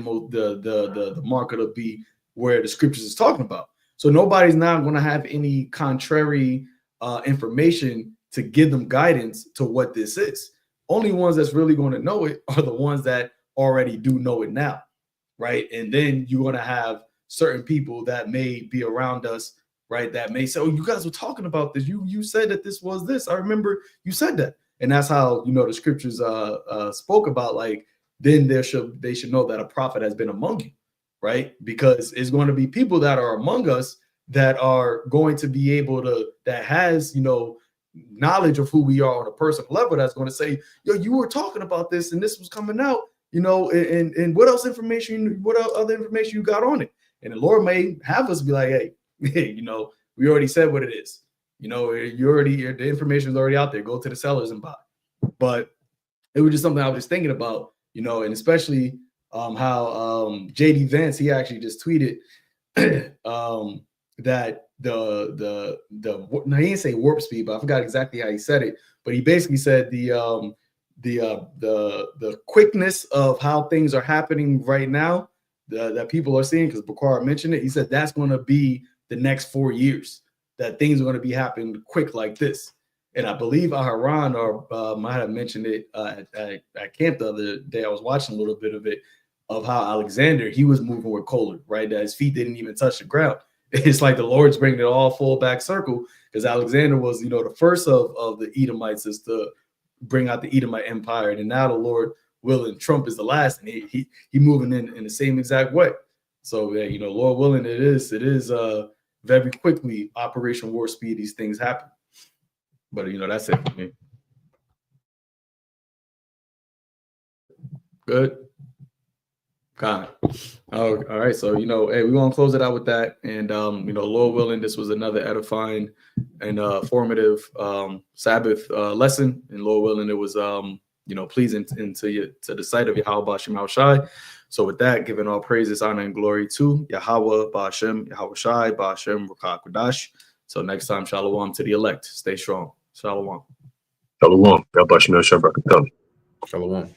mark of the beast where the scriptures is talking about. So nobody's not going to have any contrary information to give them guidance to what this is. Only ones that's really going to know it are the ones that already do know it now, right? And then you're going to have certain people that may be around us, right, that may say, oh, you guys were talking about this. You said that this was this. I remember you said that. And that's how, the scriptures spoke about, like, then they should know that a prophet has been among you, right? Because it's going to be people that are among us that are going to be able to, that has, knowledge of who we are on a personal level, that's going to say, yo, you were talking about this and this was coming out, and what else information, what other information you got on it? And the Lord may have us be like, hey, we already said what it is. The information is already out there. Go to the sellers and buy. But it was just something I was just thinking about, and especially how JD Vance, he actually just tweeted that no, he didn't say warp speed, but I forgot exactly how he said it. But he basically said the quickness of how things are happening right now that people are seeing, because Bakar mentioned it. He said that's going to be the next 4 years, that things are going to be happening quick like this. And I believe Aharon might have mentioned it at camp the other day. I was watching a little bit of it, of how Alexander, he was moving with Kohler, right? That his feet didn't even touch the ground. It's like the Lord's bringing it all full back circle, because Alexander was, the first of the Edomites is to bring out the Edomite empire. And now the Lord willing, Trump is the last, and he moving in the same exact way. So, yeah, Lord willing, it is very quickly, Operation Warp Speed, these things happen. But, that's it for me. Good. God. Oh, all right. So, hey, we want to close it out with that. And, Lord willing, this was another edifying and formative Sabbath lesson. And Lord willing, it was, pleasing to the sight of Yahawashi. So with that, giving all praises, honor, and glory to Yahawah, Ba'ashem, Yahawashi, Ba'ashem, Rakah Kodash. So next time, shalom to the elect. Stay strong. Shalom. Shalom. God bless you. Shalom.